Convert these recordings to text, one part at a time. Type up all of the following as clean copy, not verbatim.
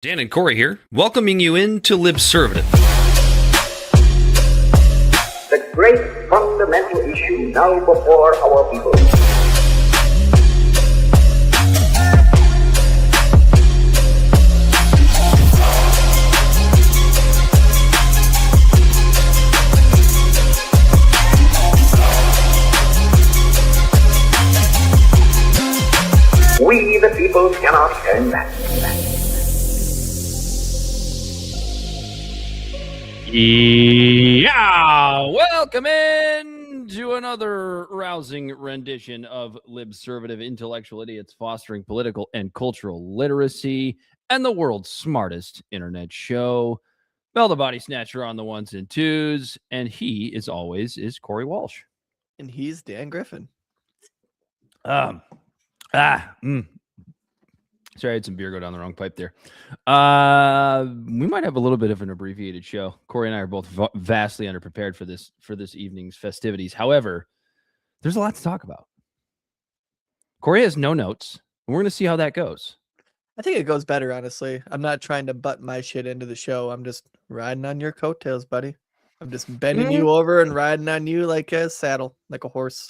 Dan and Corey here, welcoming you into Libservative. The great fundamental issue now before our people. We, the people, cannot turn back. Yeah, welcome in to another rousing rendition of Libservative, intellectual idiots fostering political and cultural literacy, and the world's smartest internet show. Bell the Body Snatcher on the ones and twos, and he, as always, is Corey Walsh. And he's Dan Griffin. Sorry, I had some beer go down the wrong pipe there. We might have a little bit of an abbreviated show. Corey and I are both vastly underprepared for this evening's festivities. However, there's a lot to talk about. Corey has no notes, and we're going to see how that goes. I think it goes better, honestly. I'm not trying to butt my shit into the show. I'm just riding on your coattails, buddy. I'm just bending you over and riding on you like a saddle, like a horse.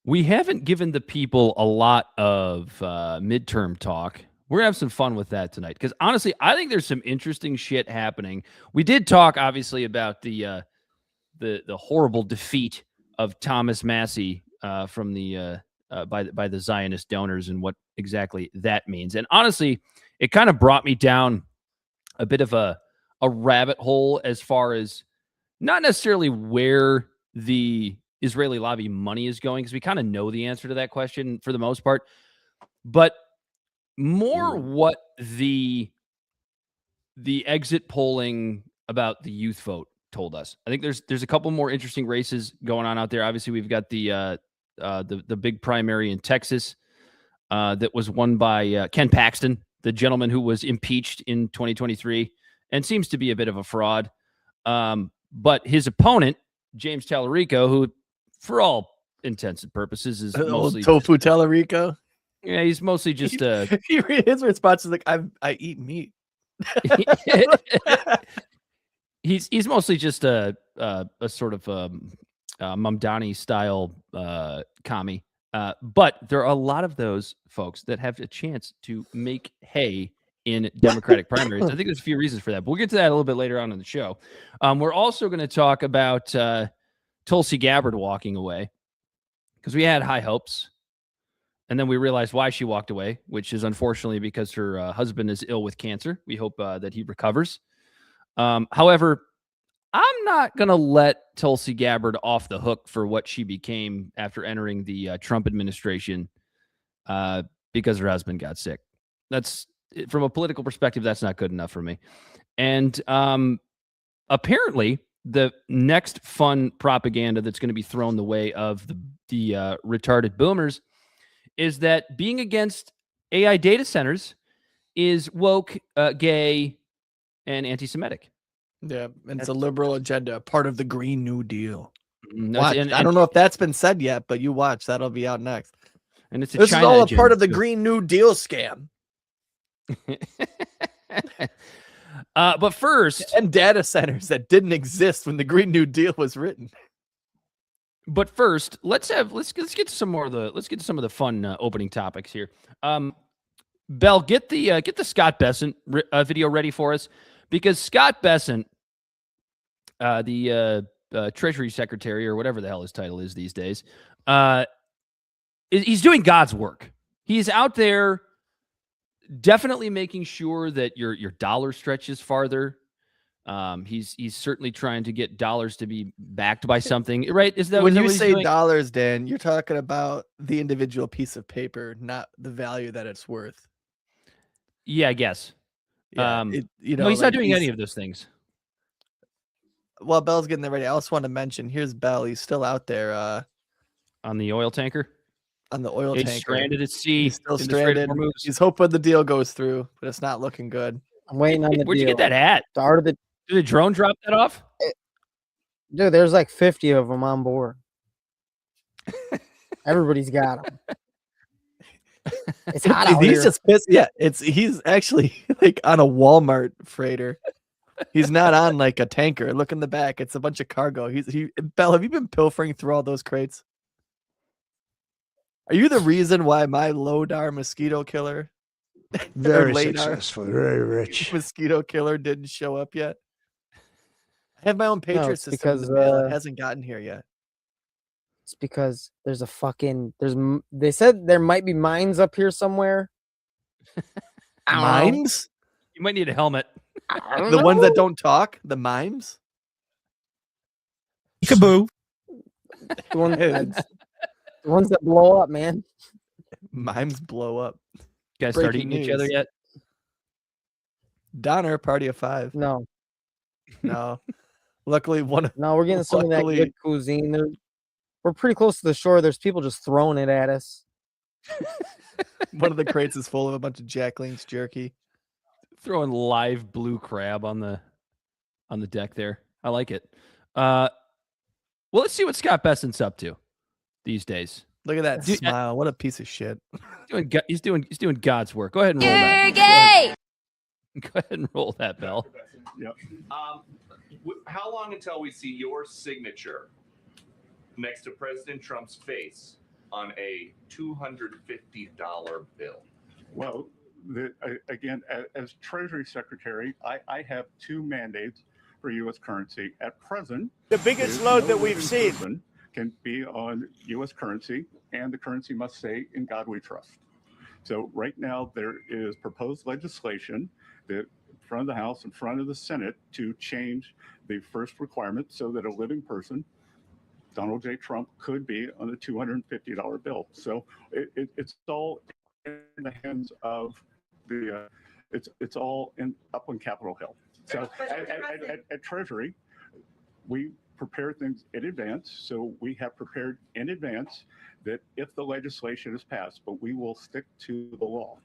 We haven't given the people a lot of midterm talk. We're going to have some fun with that tonight because, honestly, I think there's some interesting shit happening. We did talk, obviously, about the horrible defeat of Thomas Massie from the by the Zionist donors and what exactly that means. And, honestly, it kind of brought me down a bit of a rabbit hole as far as not necessarily where the Israeli lobby money is going, because we kind of know the answer to that question for the most part, but more what the exit polling about the youth vote told us. I think there's a couple more interesting races going on out there. Obviously, we've got the big primary in Texas that was won by Ken Paxton, the gentleman who was impeached in 2023 and seems to be a bit of a fraud. But his opponent, James Talarico, who for all intents and purposes is mostly tofu Talarico. Yeah, he's mostly just his response is like, I eat meat. he's mostly just a sort of Mamdani style commie. But there are a lot of those folks that have a chance to make hay in Democratic primaries. I think there's a few reasons for that, but we'll get to that a little bit later on in the show. We're also going to talk about Tulsi Gabbard walking away because we had high hopes, and then we realized why she walked away, which is unfortunately because her husband is ill with cancer. We hope that he recovers. However, I'm not going to let Tulsi Gabbard off the hook for what she became after entering the Trump administration because her husband got sick. That's, from a political perspective, that's not good enough for me. And apparently, the next fun propaganda that's going to be thrown the way of the retarded boomers is that being against AI data centers is woke, gay, and anti-Semitic. Yeah, and it's a liberal agenda, part of the Green New Deal. I don't know if that's been said yet, but you watch. That'll be out next. And it's this is all a part of the Green New Deal scam. But first, and data centers that didn't exist when the Green New Deal was written. But first, let's get to some of the fun opening topics here. Bell, get the Scott Bessent video ready for us, because Scott Bessent, the Treasury Secretary or whatever the hell his title is these days, he's doing God's work. He's out there definitely making sure that your dollar stretches farther. He's certainly trying to get dollars to be backed by something, right? When you say dollars, Dan, you're talking about the individual piece of paper, not the value that it's worth. Yeah, I guess. Yeah, no, he's not doing any of those things. Well, Bell's getting there ready. I also want to mention, here's Bell. He's still out there on the oil tanker. On the oil tanker. Stranded at sea. He's still stranded. He's hoping the deal goes through, but it's not looking good. I'm waiting on the deal. Where'd you get that hat? Did the drone drop that off? Dude, there's like 50 of them on board. Everybody's got them. It's hot out He's here. just pissed. Yeah, he's actually like on a Walmart freighter. He's not on like a tanker. Look in the back; it's a bunch of cargo. Belle, have you been pilfering through all those crates? Are you the reason why my Lodar mosquito killer, Very Ladar successful, very rich. mosquito killer didn't show up yet? I have my own Patriot it's system in the because, mail. It hasn't gotten here yet. It's because there's a fucking they said there might be mines up here somewhere. I don't know. Mimes? You might need a helmet. I don't The ones that know. don't talk? The mimes? Kaboo. The ones that blow up, man. Mimes blow up. You guys start Breaking eating each other news. yet? Donner, party of 5. No, No. Luckily, one we're getting some of that Luckily- good cuisine. We're pretty close to the shore. There's people just throwing it at us. of the crates is full of a bunch of Jack Link's jerky. Throwing live blue crab on the deck there. I like it. Well, let's see what Scott Bessent's up to these days. Look at that Dude, smile. What a piece of shit. He's doing God's work. Go ahead and roll You're that. gay. Go ahead and roll that bell. Yep. How long until we see your signature next to President Trump's face on a $250 bill? Well, again, as Treasury Secretary, I have 2 mandates for U.S. currency. At present, The biggest there's load no that we've living seen. person can be on U.S. currency, and the currency must say, "In God we trust." So right now, there is proposed legislation that in front of the House, in front of the Senate, to change the first requirement so that a living person, Donald J. Trump, could be on the $250 bill. So it's all in the hands of the, it's all up on Capitol Hill. So at Treasury, we prepare things in advance. So we have prepared in advance that if the legislation is passed, but we will stick to the law.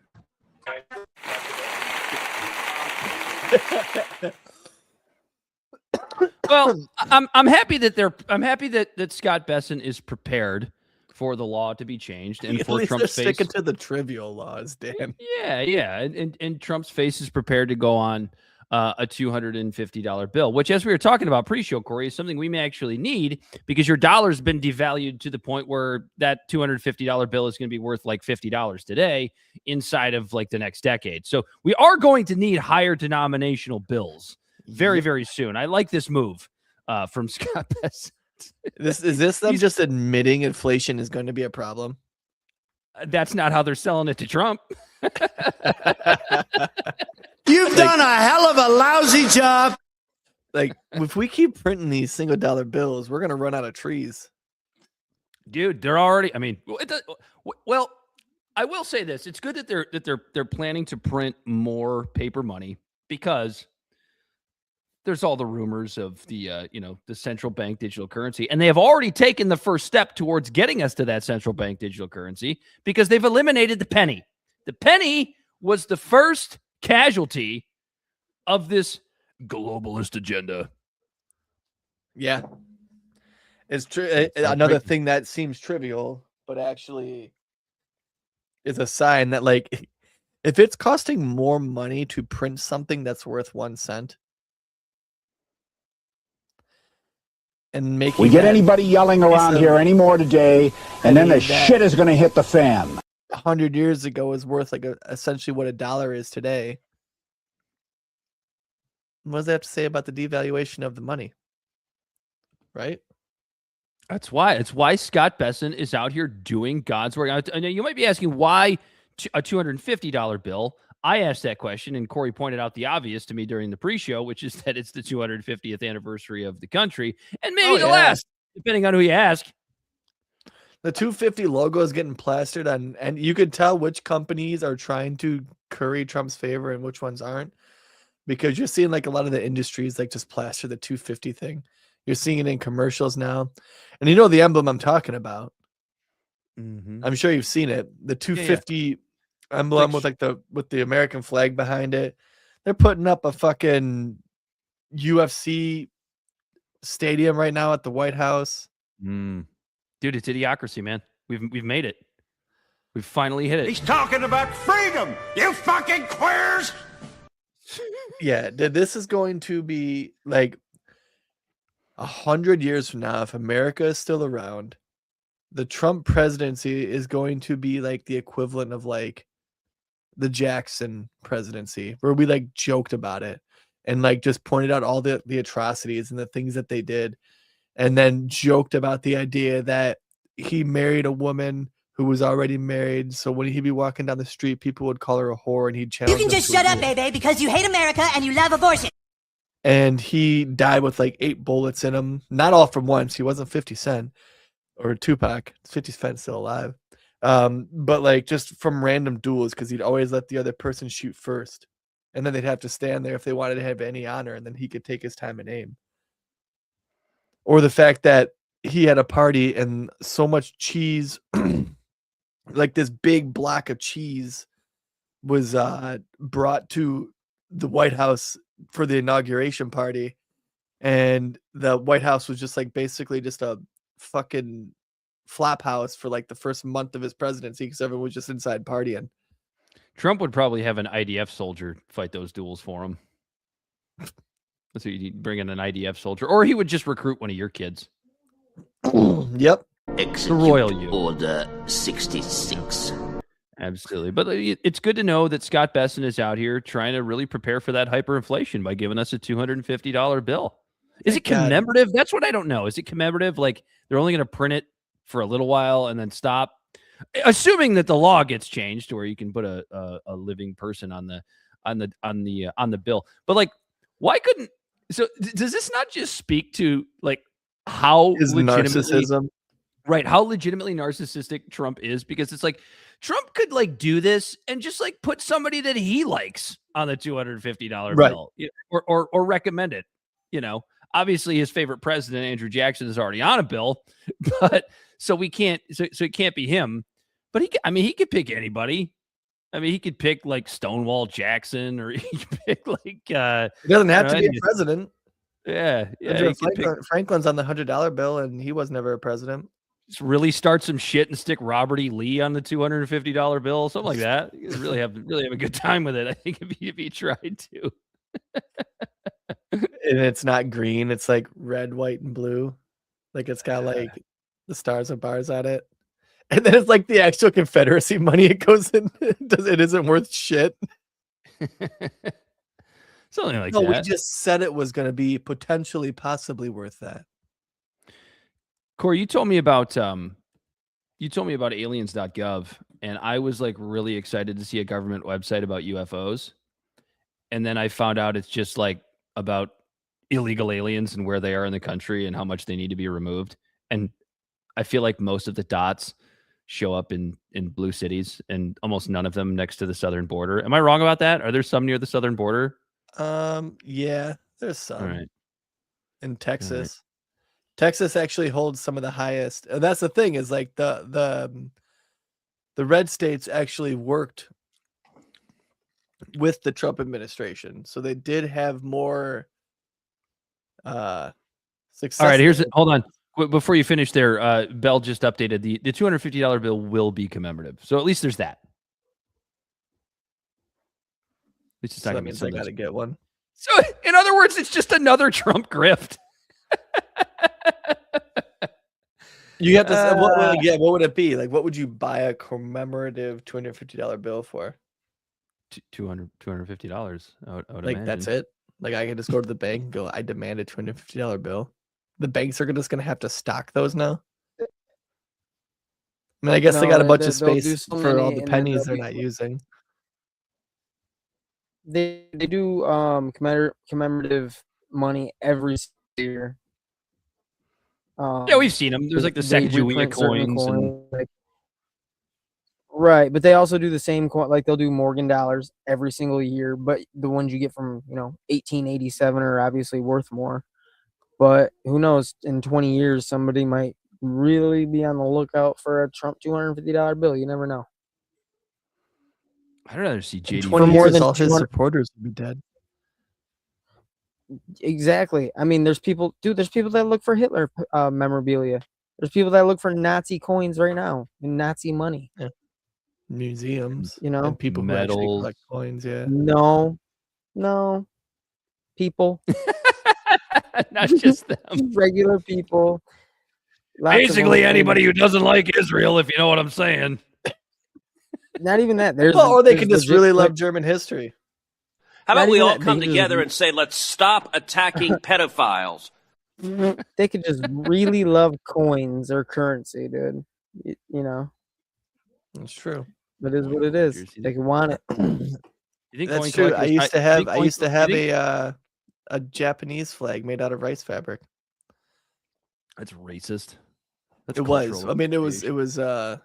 Well, I'm happy that Scott Bessent is prepared for the law to be changed and At for least Trump's they're face. sticking to the trivial laws, Dan. Yeah, and Trump's face is prepared to go on a $250 bill, which, as we were talking about pre-show, Corey, is something we may actually need because your dollar's been devalued to the point where that $250 bill is going to be worth like $50 today inside of like the next decade. So we are going to need higher denominational bills very, very soon. I like this move from Scott Bessent. Is this them just admitting inflation is going to be a problem? That's not how they're selling it to Trump. You've done a hell of a lousy job. Like, if we keep printing these $1 bills, we're going to run out of trees. Dude, they're already. I mean, well, I will say this: it's good that they're planning to print more paper money because there's all the rumors of the the central bank digital currency, and they have already taken the first step towards getting us to that central bank digital currency because they've eliminated the penny. The penny was the first casualty of this globalist agenda. Yeah. It's true. Another thing that seems trivial, but actually is a sign that, like, if it's costing more money to print something that's worth 1 cent and making We get anybody yelling around here anymore today, and then the shit is going to hit the fan. 100 years ago is worth like essentially what $1 is today. What does that have to say about the devaluation of the money? Right? That's why Scott Bessent is out here doing God's work. I know you might be asking why a $250 bill. I asked that question, and Corey pointed out the obvious to me during the pre-show, which is that it's the 250th anniversary of the country, and maybe the last, depending on who you ask. The 250 logo is getting plastered on, and you could tell which companies are trying to curry Trump's favor and which ones aren't, because you're seeing like a lot of the industries like just plaster the 250 thing. You're seeing it in commercials now, and you know the emblem I'm talking about. Mm-hmm. I'm sure you've seen it. The 250 emblem with the American flag behind it. They're putting up a fucking UFC stadium right now at the White House. Dude, it's idiocracy, man. We've made it. We finally hit it. He's talking about freedom, you fucking queers! Yeah, this is going to be like 100 years from now, if America is still around, the Trump presidency is going to be like the equivalent of like the Jackson presidency, where we like joked about it and like just pointed out all the atrocities and the things that they did, and then joked about the idea that he married a woman who was already married, so when he'd be walking down the street, people would call her a whore, and he'd challenge. You can just shut up, baby, because you hate America and you love abortion. And he died with like 8 bullets in him, not all from once. He wasn't 50 Cent or Tupac. 50 Cent's still alive, but like just from random duels, because he'd always let the other person shoot first, and then they'd have to stand there if they wanted to have any honor, and then he could take his time and aim. Or the fact that he had a party and so much cheese. Like this big block of cheese was brought to the White House for the inauguration party, and the White House was just like basically just a fucking flap house for like the first month of his presidency, because everyone was just inside partying. Trump would probably have an IDF soldier fight those duels for him. So you'd bring in an IDF soldier, or he would just recruit one of your kids. Yep. The royal you. Order 66. Absolutely. But it's good to know that Scott Bessent is out here trying to really prepare for that hyperinflation by giving us a $250 bill. Is it commemorative? That's what I don't know. Is it commemorative? Like they're only going to print it for a little while and then stop? Assuming that the law gets changed to where you can put a living person on the bill. But like, why couldn't? So does this not just speak to like how his narcissism? Right, how legitimately narcissistic Trump is, because it's like Trump could like do this and just like put somebody that he likes on the $250 bill, or recommend it. You know, obviously his favorite president, Andrew Jackson, is already on a bill, but so we can't, so it can't be him. But he could pick anybody. I mean, he could pick like Stonewall Jackson, or he could pick like. He doesn't have to be a president. Yeah. Franklin's on the $100 bill, and he was never a president. Just really start some shit and stick Robert E. Lee on the $250 bill, something like that. You could really have a good time with it. I think if he tried to. And it's not green; it's like red, white, and blue. Like it's got like the stars and bars on it, and then it's like the actual Confederacy money. It goes in. It isn't worth shit. Something like that. No, we just said it was going to be potentially, possibly worth that. Corey, you told me about aliens.gov, and I was like really excited to see a government website about UFOs. And then I found out it's just like about illegal aliens and where they are in the country and how much they need to be removed. And I feel like most of the dots show up in blue cities, and almost none of them next to the southern border. Am I wrong about that? Are there some near the southern border? Yeah, there's some. All right. In Texas. Texas actually holds some of the highest. And that's the thing, is like the red states actually worked with the Trump administration. So they did have more success. All right, hold on. Before you finish there, Bell just updated the $250 bill will be commemorative. So at least there's that. At least it's not that means I got to get one. So in other words, it's just another Trump grift. You have to say, what would it be? Like, what would you buy a commemorative $250 bill for? $250. I would like imagine. That's it. Like I can just go to the bank and go, I demand a $250 bill. The banks are just gonna have to stock those now. I mean, I guess they got a bunch of space for all the pennies they're not using. They do commemorative money every year. Yeah, we've seen them. There's like the Sacagawea coins. Right, but they also do the same coin. Like they'll do Morgan dollars every single year, but the ones you get from 1887 are obviously worth more. But who knows? In 20 years, somebody might really be on the lookout for a Trump $250 bill. You never know. I'd rather see JD. 20 years, all his supporters will be dead. Exactly. I mean, there's people that look for Hitler memorabilia. There's people that look for Nazi coins right now and Nazi money. Yeah. museums, and people who actually medals. collect coins. Yeah, No, people, Not just them. just regular people. Lots of Basically, them, anybody who doesn't like Israel, if you know what I'm saying. not even that. There's or they there's can just legit, really like, love German history. How Not about we even all that, come they just- together and say, let's stop attacking pedophiles? They could just really love coins or currency, dude. It's true. It is what it is. They can want it. You think That's coin true. I collectors- used to you have think I coin- used to you have think- a Japanese flag made out of rice fabric. That's racist. That's It was. cultural I mean, it was appropriation.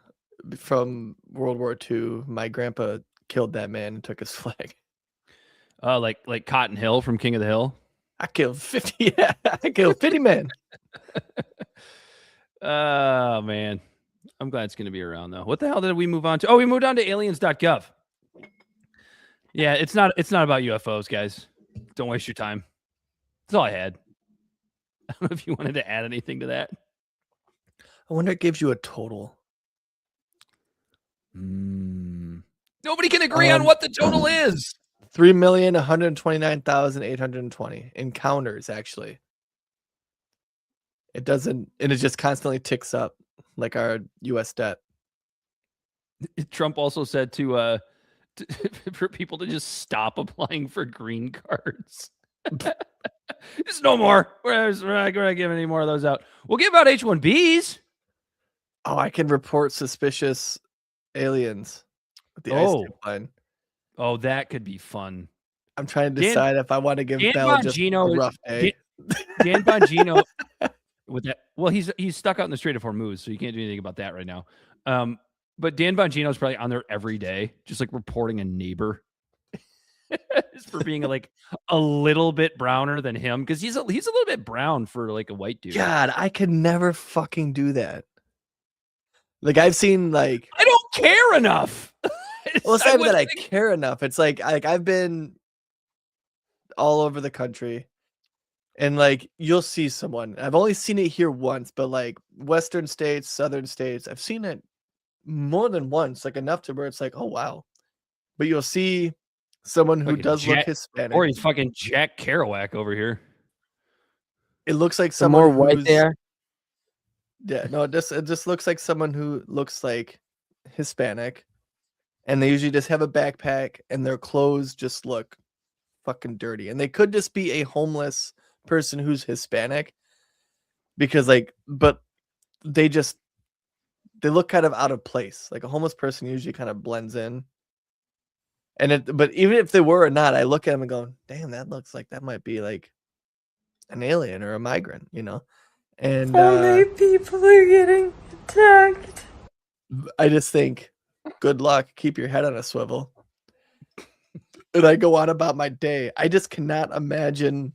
from World War II. My grandpa killed that man and took his flag. Like Cotton Hill from King of the Hill. I killed 50. Yeah, I killed 50 men. Oh man, I'm glad it's going to be around though. What the hell did we move on to? Oh, we moved on to aliens.gov. Yeah, it's not about UFOs, guys. Don't waste your time. That's all I had. I don't know if you wanted to add anything to that. I wonder if it gives you a total. Nobody can agree on what the total is. 3,129,820 encounters, actually. It doesn't, and it just constantly ticks up like our U.S. debt. Trump also said to for people to just stop applying for green cards. Just no more. We're not going to give any more of those out. We'll give out H-1Bs. Oh, I can report suspicious aliens with the ice line. Oh, that could be fun. I'm trying to decide if I want to give Dan Bell just a Bongino- rough day. Dan Bongino with that. Well, he's stuck out in the Strait of Hormuz, so you can't do anything about that right now. But Dan Bongino's probably on there every day, just like reporting a neighbor just for being like a little bit browner than him, because he's a little bit brown for like a white dude. God, I could never fucking do that. Like I've seen like I don't care enough. Well, it's not even that I care enough. It's like I've been all over the country, and like you'll see someone. I've only seen it here once, but like Western states, Southern states, I've seen it more than once, like enough to where it's like, oh wow. But you'll see someone who Fucking does look Jack- Hispanic. Or he's fucking Jack Kerouac over here. It looks like The someone more white who's- they are, Yeah, no, it just looks like someone who looks like Hispanic, and they usually just have a backpack, and their clothes just look fucking dirty. And they could just be a homeless person who's Hispanic, because but they look kind of out of place. Like a homeless person usually kind of blends in. But even if they were or not, I look at them and go, damn, that looks like that might be like an alien or a migrant, And people are getting attacked. I just think, good luck. Keep your head on a swivel. And I go on about my day. I just cannot imagine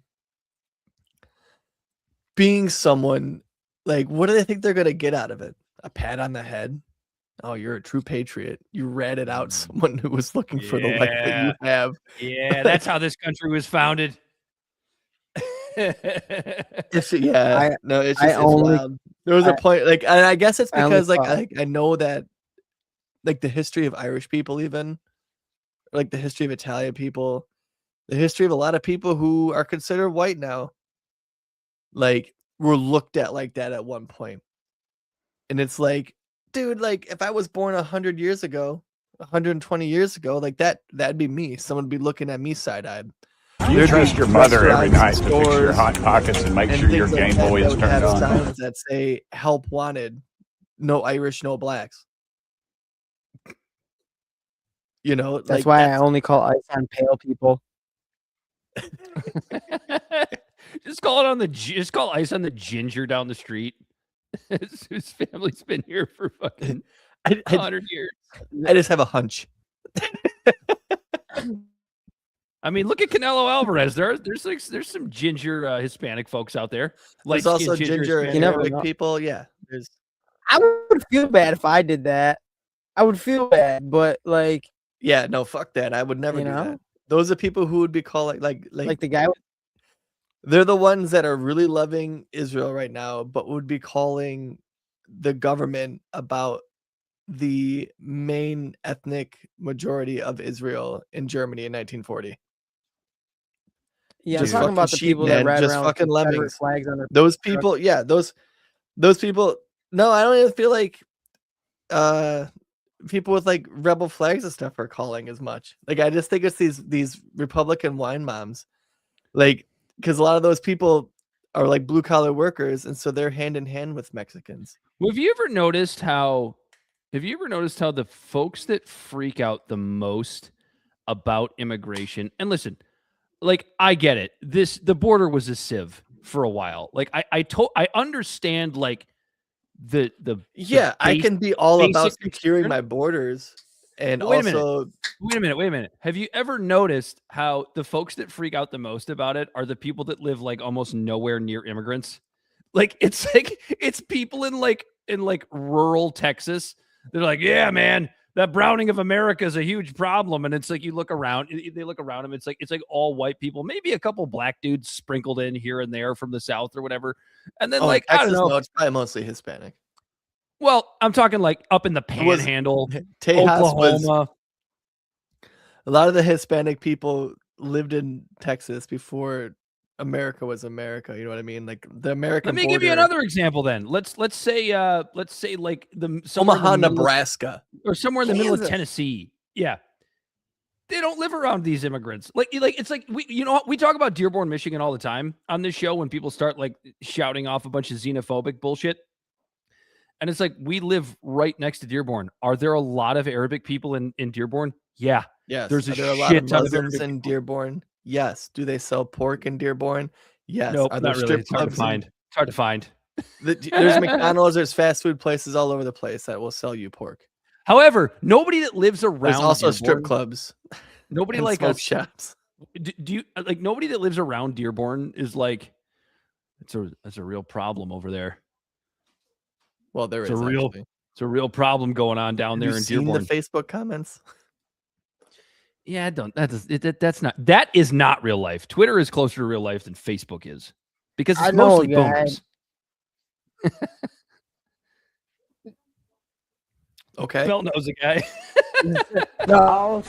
being someone like, what do they think they're going to get out of it? A pat on the head? Oh, you're a true patriot. You ratted out someone who was looking for the life that you have. Yeah, that's how this country was founded. It's just I only- wild. There was a point, like, and I guess it's I only because like thought- I know that like the history of Irish people, even like the history of Italian people, the history of a lot of people who are considered white now, like were looked at like that at one point. And it's like, dude, like if I was born 100 years ago, 120 years ago, like that'd be me. Someone would be looking at me side-eyed. You There'd trust be your mother every night restaurants, to fix your stores, hot pockets and make and sure your things like Game that Boy that is would turned have on. signs that say help wanted, no Irish, no blacks. that's like why I only call ice on pale people. Just call ice on the ginger down the street. Whose family's been here for fucking 100 years. I just have a hunch. I mean, look at Canelo Alvarez. There's some ginger Hispanic folks out there. There's also ginger Hispanic. and never Arabic know. people. Yeah, there's I would feel bad if I did that. I would feel bad, but like no, fuck that. I would never You do know? that. Those are people who would be calling like the guy. they're the ones that are really loving Israel right now, but would be calling the government about the main ethnic majority of Israel in Germany in 1940. Yeah, Just I'm talking about fucking the sheep, people that man, ride just around fucking with Confederate lemmings. flags on their Those trucks. people, yeah, those people. No, I don't even feel like people with like rebel flags and stuff are calling as much. Like I just think it's these Republican wine moms, like because a lot of those people are like blue collar workers, and so they're hand in hand with Mexicans. Well, have you ever noticed how the folks that freak out the most about immigration, and listen, like I get it. The border was a sieve for a while. Like I understand like the Yeah, I can be all about basic securing concern. my borders, and Wait a minute. also Wait a minute. Have you ever noticed how the folks that freak out the most about it are the people that live like almost nowhere near immigrants? Like it's people in rural Texas. They're like, yeah, man, that browning of America is a huge problem. And it's like you look around, they look around them. It's like all white people, maybe a couple black dudes sprinkled in here and there from the South or whatever. And then I Texas, don't know. no, it's probably mostly Hispanic. Well, I'm talking like up in the Panhandle, Oklahoma. A lot of the Hispanic people lived in Texas before America was America. You know what I mean? Like the American. Let me give you another example. Then let's say like Omaha, Nebraska, or somewhere in the middle of Tennessee. Yeah, they don't live around these immigrants. Like it's like we talk about Dearborn, Michigan all the time on this show when people start like shouting off a bunch of xenophobic bullshit. And it's like, we live right next to Dearborn. Are there a lot of Arabic people in Dearborn? Yeah. Yes. There's Are there a lot of Muslims in Dearborn? Yes. Do they sell pork in Dearborn? Yes. Nope, Are there not really. strip clubs? It's hard to find. There's McDonald's, there's fast food places all over the place that will sell you pork. However, nobody that lives around There's also Dearborn, strip clubs. Nobody and like smoke us. shops. Do you like nobody that lives around Dearborn is like, it's a real problem over there. Well, there is it's a real problem going on down there in Dearborn. The Facebook comments. Yeah, that is not real life. Twitter is closer to real life than Facebook is because it's mostly boomers. Okay. Bell knows a guy. No.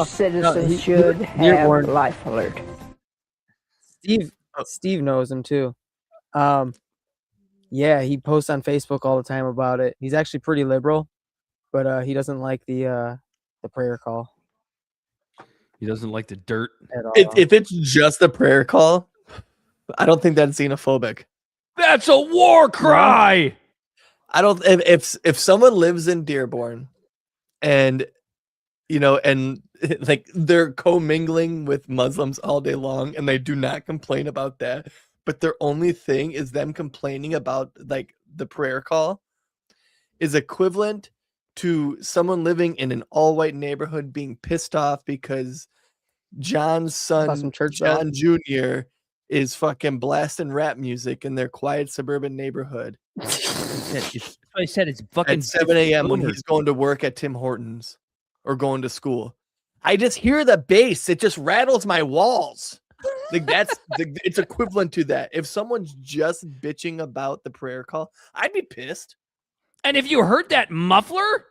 Citizens should have life alert. Steve knows him too. Yeah, he posts on Facebook all the time about it. He's actually pretty liberal, but he doesn't like the prayer call. He doesn't like the dirt at all. If it's just a prayer call, I don't think that's xenophobic. That's a war cry. I don't. If someone lives in Dearborn, and like they're commingling with Muslims all day long, and they do not complain about that, but their only thing is them complaining about like the prayer call, is equivalent to someone living in an all-white neighborhood being pissed off because John's son, John Jr., is fucking blasting rap music in their quiet suburban neighborhood. I said it's fucking at 7 a.m. when he's going to work at Tim Hortons or going to school. I just hear the bass. It just rattles my walls. Like it's equivalent to that. If someone's just bitching about the prayer call, I'd be pissed. And if you heard that muffler,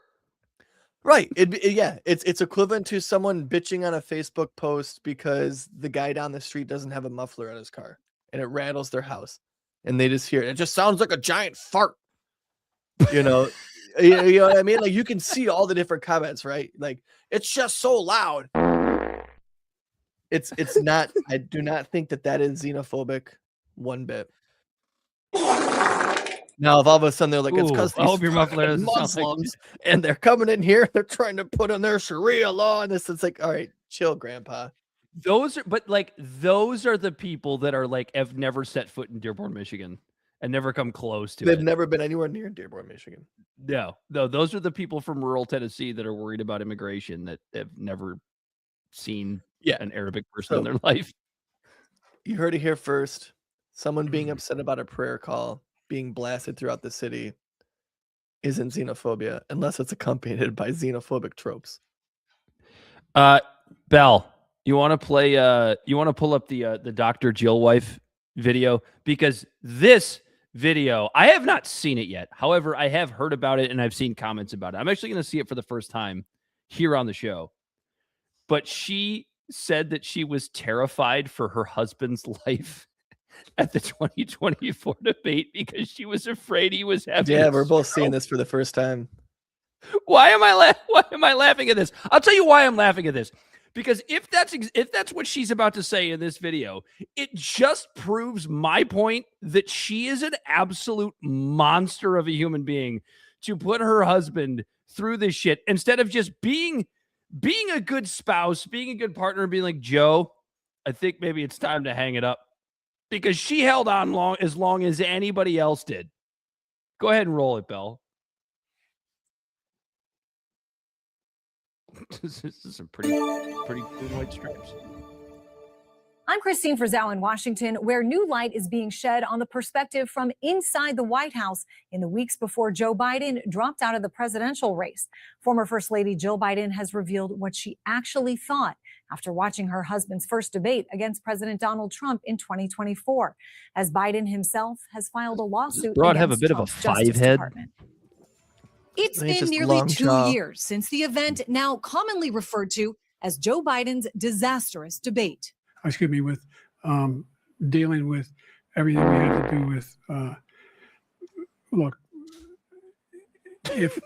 right? It's equivalent to someone bitching on a Facebook post because the guy down the street doesn't have a muffler on his car and it rattles their house, and they just hear it. It just sounds like a giant fart. You know what I mean? Like you can see all the different comments, right? Like it's just so loud. It's not. I do not think that is xenophobic one bit. Now, if all of a sudden they're like, it's because I hope your muffler doesn't Muslims sound like... and they're coming in here, they're trying to put in their Sharia law, and this it's like, all right, chill, Grandpa. Those are the people that are like have never set foot in Dearborn, Michigan, and never come close to it. They've never been anywhere near Dearborn, Michigan. No, those are the people from rural Tennessee that are worried about immigration that have never seen an Arabic person in their life. You heard it here first. Someone being upset about a prayer call being blasted throughout the city isn't xenophobia unless it's accompanied by xenophobic tropes. Bell, you want to play? You want to pull up the Dr. Jill wife video, because this video. I have not seen it yet. However, I have heard about it and I've seen comments about it. I'm actually going to see it for the first time here on the show. But she said that she was terrified for her husband's life at the 2024 debate because she was afraid he was having. Yeah, we're both seeing this for the first time. Why am I laughing at this? I'll tell you why I'm laughing at this. Because if that's what she's about to say in this video, it just proves my point that she is an absolute monster of a human being to put her husband through this shit instead of just being a good spouse, being a good partner, and being like, Joe, I think maybe it's time to hang it up. Because she held on as long as anybody else did. Go ahead and roll it, Belle. This is some pretty clean white stripes. I'm Christine Frizzell in Washington, where new light is being shed on the perspective from inside the White House in the weeks before Joe Biden dropped out of the presidential race. Former First Lady Jill Biden has revealed what she actually thought after watching her husband's first debate against President Donald Trump in 2024, as Biden himself has filed a lawsuit Broad against have a bit Trump's of a Justice five head. Department. It's been nearly 2 years since the event now commonly referred to as Joe Biden's disastrous debate. With dealing with everything we had to do with, look, if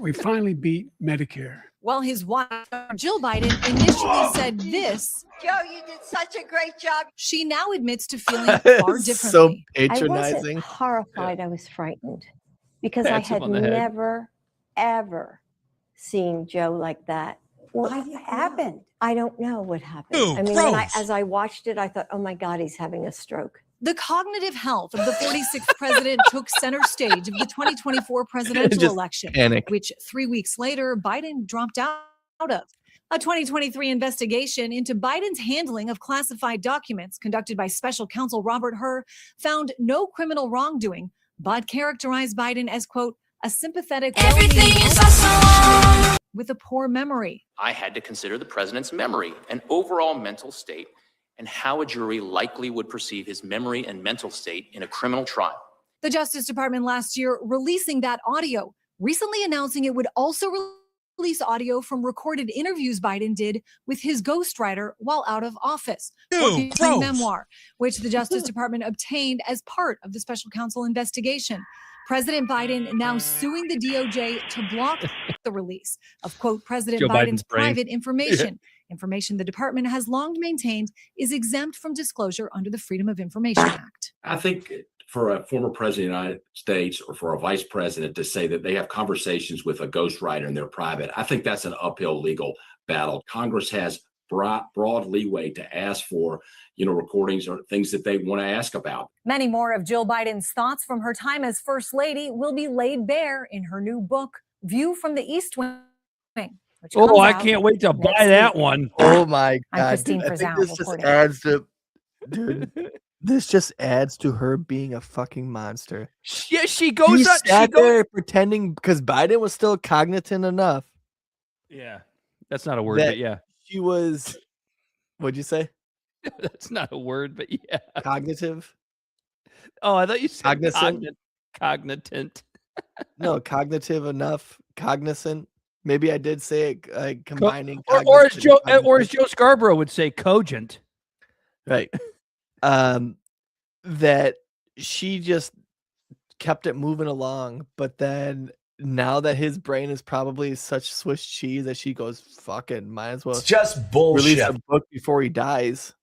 we finally beat Medicare. While his wife, Jill Biden, initially said this, Joe, you did such a great job. She now admits to feeling far differently. So I patronizing. wasn't horrified. I was frightened because Pats I him had on the head. never, ever seen Joe like that. What happened? I don't know what happened. Ew, I mean, gross. as I watched it, I thought, oh my God, he's having a stroke. The cognitive health of the 46th president took center stage of the 2024 presidential Just election, panic. which 3 weeks later, Biden dropped out of. A 2023 investigation into Biden's handling of classified documents conducted by special counsel Robert Hur found no criminal wrongdoing, but characterized Biden as, quote, a sympathetic, Everything is awesome. with a poor memory. I had to consider the president's memory and overall mental state and how a jury likely would perceive his memory and mental state in a criminal trial. The Justice Department last year releasing that audio, recently announcing it would also release audio from recorded interviews Biden did with his ghostwriter while out of office, working on a memoir, which the Justice Department obtained as part of the special counsel investigation. President Biden now suing the DOJ to block the release of, quote, President Joe Biden's Biden's brain. private information. Information the department has long maintained is exempt from disclosure under the Freedom of Information Act. I think for a former president of the United States or for a vice president to say that they have conversations with a ghostwriter and they're private, I think that's an uphill legal battle. Congress has broad leeway to ask for, recordings or things that they want to ask about. Many more of Jill Biden's thoughts from her time as First Lady will be laid bare in her new book, View from the East Wing. which Oh, comes I out can't wait to next buy that week. one. Oh my I'm God. Christine Dude, I think Frizzell this just reporting. adds to, dude, this just adds to her being a fucking monster. Yeah, she goes She up. She sat goes, there pretending because Biden was still cognizant enough. yeah, that's not a word, that but yeah, She was, what'd you say? that's not a word, but yeah. Cognitive? Oh, I thought you said Cognizant? cognitant. No, cognitive enough. Cognizant. Maybe I did say it combining. Or as cognizant Joe, and or as cognitive. Joe Scarborough would say, cogent. Right. That she just kept it moving along, but then now that his brain is probably such Swiss cheese that she goes, fucking might as well It's just release bullshit. a book before he dies.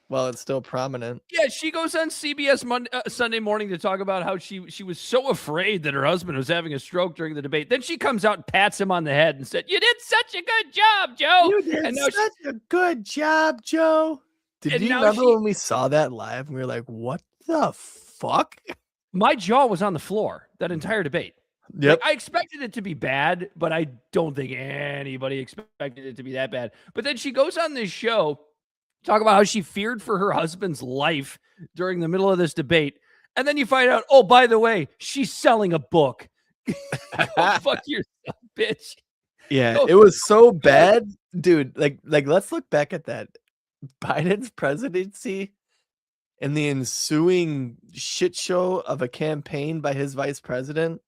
Well, it's still prominent. Yeah, she goes on CBS Sunday morning to talk about how she was so afraid that her husband was having a stroke during the debate. Then she comes out and pats him on the head and said, "You did such a good job, Joe." You did And now such a good job, Joe. Did And you now remember she- when we saw that live and we were like, what the fuck? my jaw was on the floor that entire debate. Yep. Like, I expected it to be bad, but I don't think anybody expected it to be that bad. But then she goes on this show, talk about how she feared for her husband's life during the middle of this debate. And then you find out, oh, by the way, she's selling a book. Go fuck yourself, bitch. Yeah, Go it was so bad, dude. Like let's look back at that. Biden's presidency and the ensuing shit show of a campaign by his vice president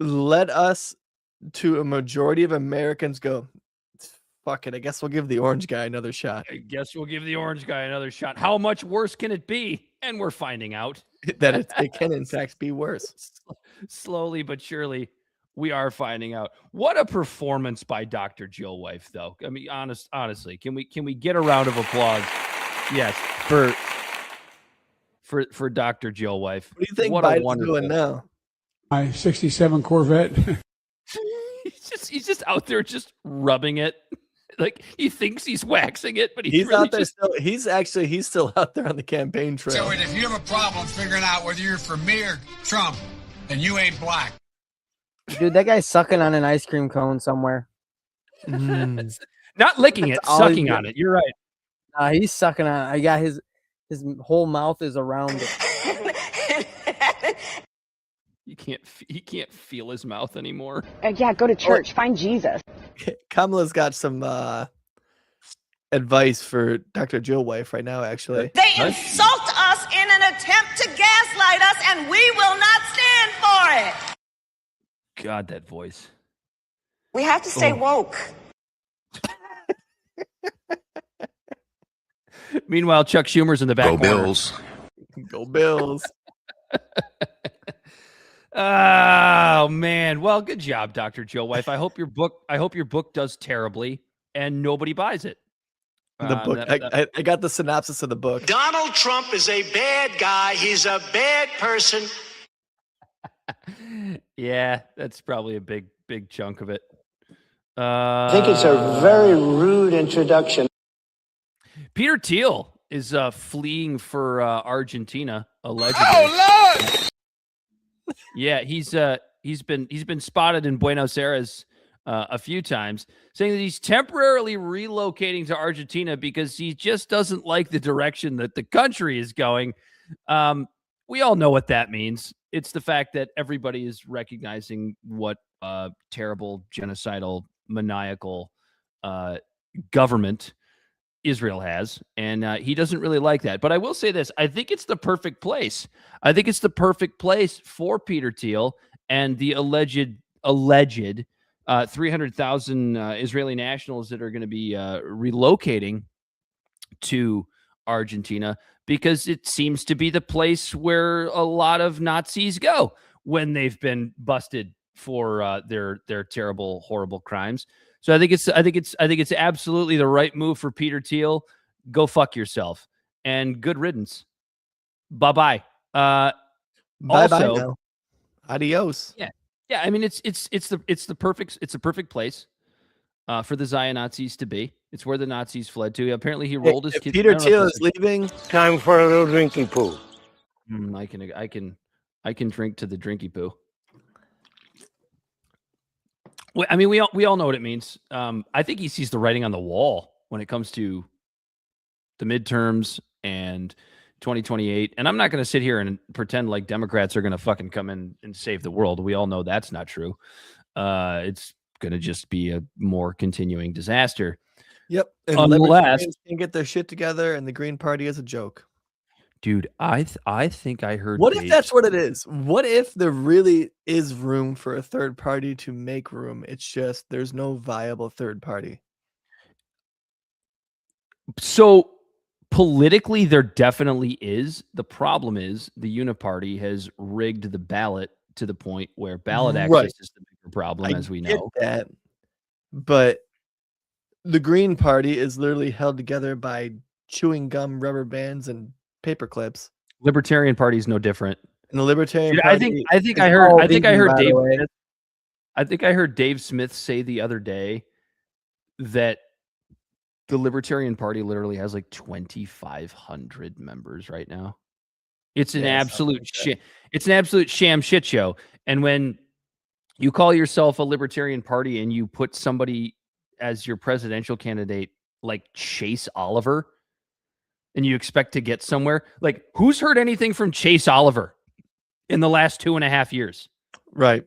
led us to a majority of Americans go, fuck it, I guess we'll give the orange guy another shot. I guess we'll give the orange guy another shot. How much worse can it be? And we're finding out that it can in fact be worse. Slowly but surely, we are finding out. What a performance by Dr. Jill Wife, though. I mean, honestly, can we get a round of applause? Yes, for Dr. Jill Wife. What do you think what Biden's doing now? My 67 Corvette. he's just out there just rubbing it. Like he thinks he's waxing it, but he's really out there still. He's still out there on the campaign trail. So if you have a problem figuring out whether you're for me or Trump, then you ain't black. Dude, that guy's sucking on an ice cream cone somewhere. Not licking it, sucking on it. You're right. He's sucking on it. I got his whole mouth is around it. He can't feel his mouth anymore. Yeah, go to church. Find Jesus. Kamala's got some advice for Dr. Jill Wife right now, actually. They insult us in an attempt to gaslight us, and we will not stand for it. God, that voice. We have to stay woke. Meanwhile, Chuck Schumer's in the back. Go corner. Bills. Go Bills. Oh man. Well, good job, Dr. Jill Wife. I hope your book does terribly and nobody buys it. The book. I got the synopsis of the book. Donald Trump is a bad guy. He's a bad person. Yeah, that's probably a big chunk of it. I think it's a very rude introduction. Peter Thiel is fleeing for Argentina allegedly. Oh Lord! Yeah, he's been spotted in Buenos Aires a few times, saying that he's temporarily relocating to Argentina because he just doesn't like the direction that the country is going. We all know what that means. It's the fact that everybody is recognizing what terrible, genocidal, maniacal government Israel has, and he doesn't really like that. But I will say this. I think it's the perfect place. I think it's the perfect place for Peter Thiel and the alleged 300,000 Israeli nationals that are going to be relocating to Argentina, because it seems to be the place where a lot of Nazis go when they've been busted for their terrible, horrible crimes. So I think it's absolutely the right move for Peter Thiel. Go fuck yourself and good riddance. Bye-bye. Bye-bye now. Adios. Yeah. I mean, it's the perfect place for the Zion Nazis to be. It's where the Nazis fled to. Apparently, he rolled his kid. Peter Thiel is leaving. Time for a little drinking poo. I can drink to the drinky poo. Well, I mean, we all know what it means. I think he sees the writing on the wall when it comes to the midterms and 2028. And I'm not going to sit here and pretend like Democrats are going to fucking come in and save the world. We all know that's not true. It's going to just be a more continuing disaster. Yep. And unless libertarians can get their shit together, and the Green Party is a joke. Dude, I think I heard. What if that's what it is? What if there really is room for a third party to make room? It's just there's no viable third party. So politically, there definitely is. The problem is the Uniparty has rigged the ballot to the point where ballot access is the bigger problem, as we know. That, but the Green Party is literally held together by chewing gum, rubber bands, and paper clips. Libertarian Party is no different. And the Libertarian Dude, Party, I think I heard Dave Smith say the other day that the Libertarian Party literally has like 2,500 members right now. It's an absolute shit. It's an absolute sham shit show. And when you call yourself a Libertarian Party and you put somebody as your presidential candidate like Chase Oliver, and you expect to get somewhere, like who's heard anything from Chase Oliver in the last 2.5 years? Right.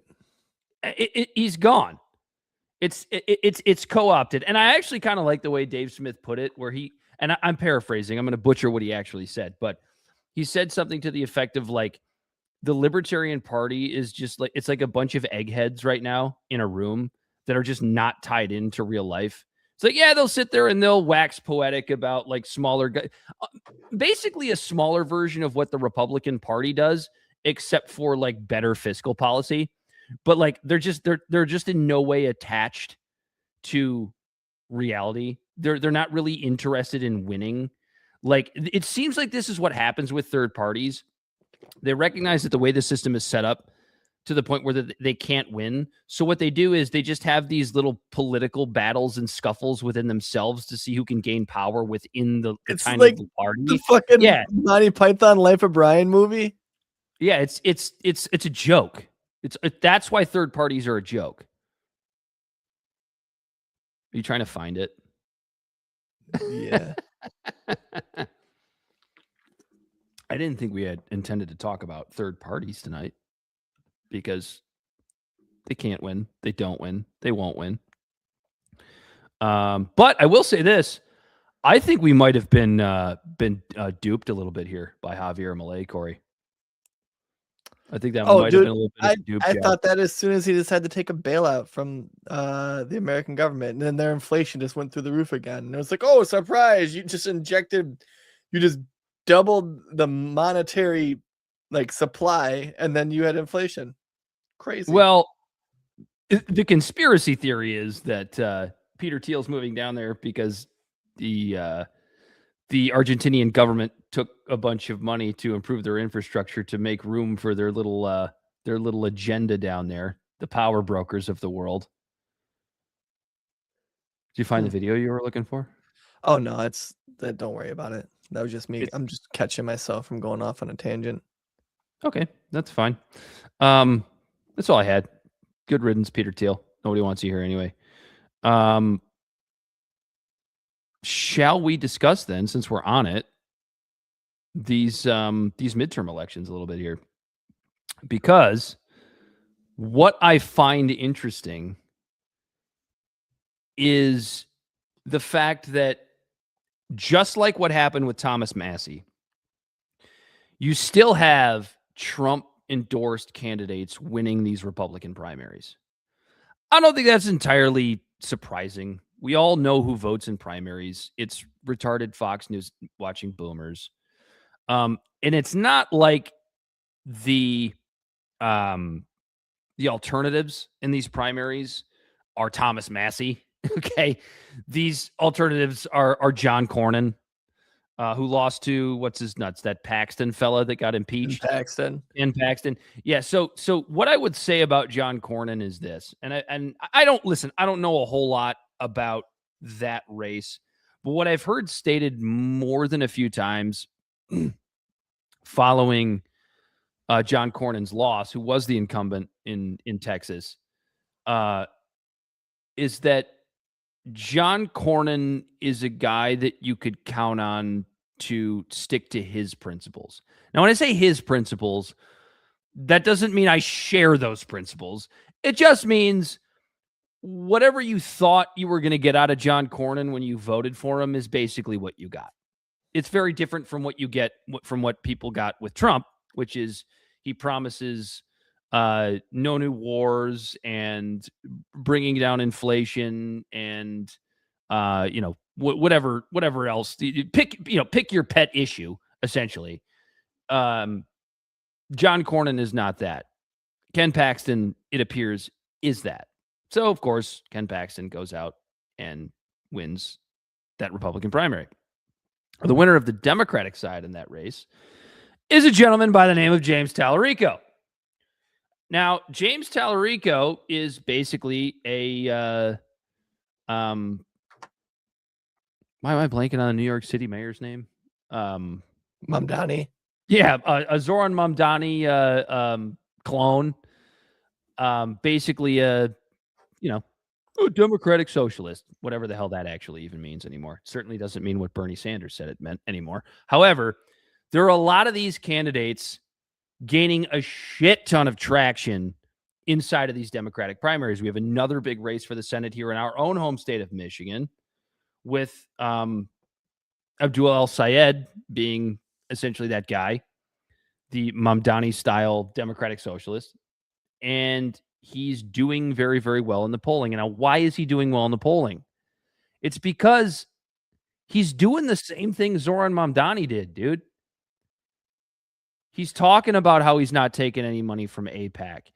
He's gone. It's co-opted. And I actually kind of like the way Dave Smith put it, where and I'm paraphrasing. I'm going to butcher what he actually said, but he said something to the effect of like, the Libertarian Party is just like, it's like a bunch of eggheads right now in a room that are just not tied into real life. It's like, yeah, they'll sit there and they'll wax poetic about like smaller guys, basically a smaller version of what the Republican Party does, except for like better fiscal policy. But like, they're just in no way attached to reality. They're not really interested in winning. Like, it seems like this is what happens with third parties. They recognize that the way the system is set up to the point where they can't win. So what they do is they just have these little political battles and scuffles within themselves to see who can gain power within the tiny like little party. The fucking Monty Python Life of Brian movie. Yeah, it's a joke. That's why third parties are a joke. Are you trying to find it? Yeah. I didn't think we had intended to talk about third parties tonight because they can't win. They don't win. They won't win. But I will say this. I think we might have been duped a little bit here by Javier Milei, Corey. I think that might have been a little bit of a dupe. I thought that as soon as he decided to take a bailout from the American government, and then their inflation just went through the roof again. And it was like, oh, surprise, you just doubled the monetary like supply, and then you had inflation. Crazy. Well, the conspiracy theory is that Peter Thiel's moving down there because the Argentinian government took a bunch of money to improve their infrastructure to make room for their little agenda down there, the power brokers of the world. Did you find the video you were looking for? Oh no, don't worry about it. That was just me. I'm just catching myself from going off on a tangent. Okay, that's fine. That's all I had. Good riddance, Peter Thiel. Nobody wants you here anyway. Shall we discuss then, since we're on it, these midterm elections a little bit here? Because what I find interesting is the fact that just like what happened with Thomas Massie, you still have Trump-endorsed candidates winning these Republican primaries. I don't think that's entirely surprising. We all know who votes in primaries. It's retarded Fox News watching boomers. And it's not like the alternatives in these primaries are Thomas Massie. Okay. These alternatives are John Cornyn, who lost to what's his nuts, that Paxton fella that got impeached. Paxton. Yeah. So what I would say about John Cornyn is this, and I don't know a whole lot about that race, but what I've heard stated more than a few times following John Cornyn's loss, who was the incumbent in Texas, is that John Cornyn is a guy that you could count on to stick to his principles. Now, when I say his principles, that doesn't mean I share those principles. It just means whatever you thought you were going to get out of John Cornyn when you voted for him is basically what you got. It's very different from what you get from what people got with Trump, which is he promises no new wars and bringing down inflation and whatever else. Pick your pet issue, essentially. John Cornyn is not that. Ken Paxton, it appears, is that. So, of course, Ken Paxton goes out and wins that Republican primary. The winner of the Democratic side in that race is a gentleman by the name of James Talarico. Now, James Talarico is basically a why am I blanking on the New York City mayor's name? Mamdani. Yeah, a Zoran Mamdani clone. Basically a Democratic socialist, whatever the hell that actually even means anymore. Certainly doesn't mean what Bernie Sanders said it meant anymore. However, there are a lot of these candidates gaining a shit ton of traction inside of these Democratic primaries. We have another big race for the Senate here in our own home state of Michigan with Abdul al-Sayed being essentially that guy, the Mamdani style democratic socialist. And he's doing very, very well in the polling. And now, why is he doing well in the polling? It's because he's doing the same thing Zoran Mamdani did, dude. He's talking about how he's not taking any money from AIPAC.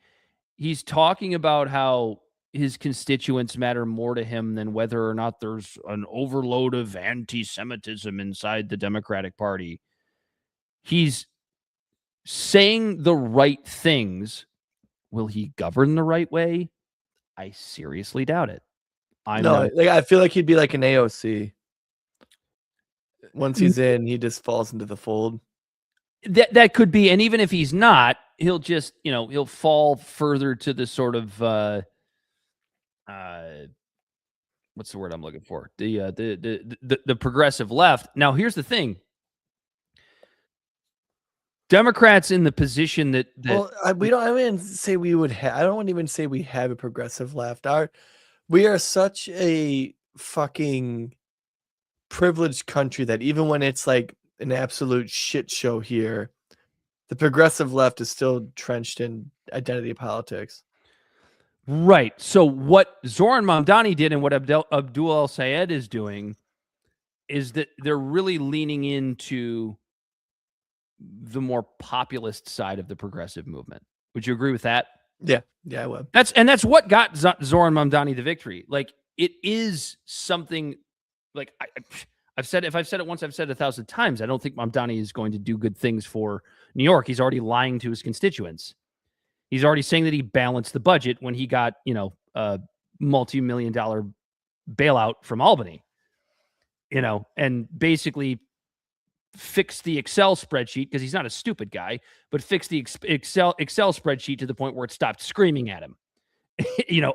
He's talking about how his constituents matter more to him than whether or not there's an overload of anti-Semitism inside the Democratic Party. He's saying the right things. Will he govern the right way? I seriously doubt it. I feel like he'd be like an AOC. Once he's in, he just falls into the fold. That could be, and even if he's not, he'll just, he'll fall further to the sort of what's the word I'm looking for? The progressive left. Now, here's the thing. Democrats in the position that we don't. I wouldn't say we would have. I don't even say we have a progressive left. We are such a fucking privileged country that even when it's like an absolute shit show here, the progressive left is still trenched in identity politics. Right. So what Zoran Mamdani did and what Abdul al-Sayed is doing is that they're really leaning into the more populist side of the progressive movement. Would you agree with that? Yeah, I would. That's what got Zoran Mamdani the victory. Like, it is something like I've said. If I've said it once, I've said it 1,000 times. I don't think Mamdani is going to do good things for New York. He's already lying to his constituents. He's already saying that he balanced the budget when he got, a multi-million-dollar bailout from Albany, and basically fixed the Excel spreadsheet, because he's not a stupid guy, but fixed the Excel spreadsheet to the point where it stopped screaming at him.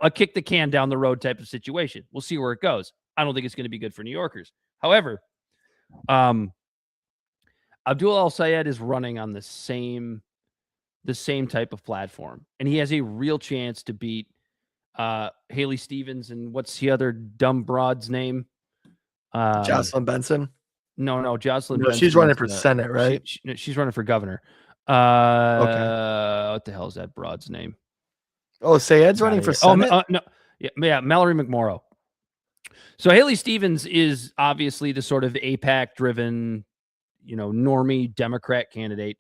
A kick the can down the road type of situation. We'll see where it goes. I don't think it's going to be good for New Yorkers. However, Abdul al-Sayed is running on the same type of platform, and he has a real chance to beat Haley Stevens and what's the other dumb broad's name? Jocelyn Benson. No, Jocelyn. No, she's running for Senate, right? She's running for governor. Okay. What the hell is that broad's name? Oh, Sayed's running for Senate. No, yeah, Mallory McMorrow. So Haley Stevens is obviously the sort of AIPAC-driven, normie Democrat candidate.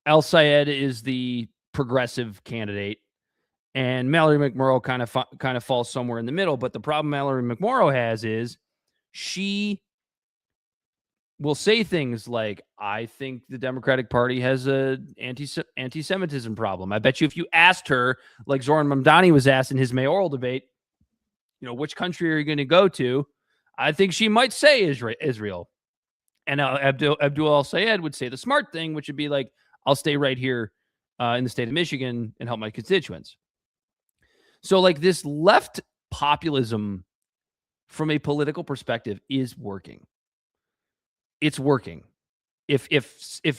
Al-Sayed is the progressive candidate, and Mallory McMorrow kind of falls somewhere in the middle. But the problem Mallory McMorrow has is she will say things like, I think the Democratic Party has a anti-Semitism problem. I bet you if you asked her, like Zoran Mamdani was asked in his mayoral debate, which country are you going to go to? I think she might say Israel. And Abdul al-Sayed would say the smart thing, which would be like, I'll stay right here in the state of Michigan and help my constituents. So like this left populism from a political perspective is working. It's working. If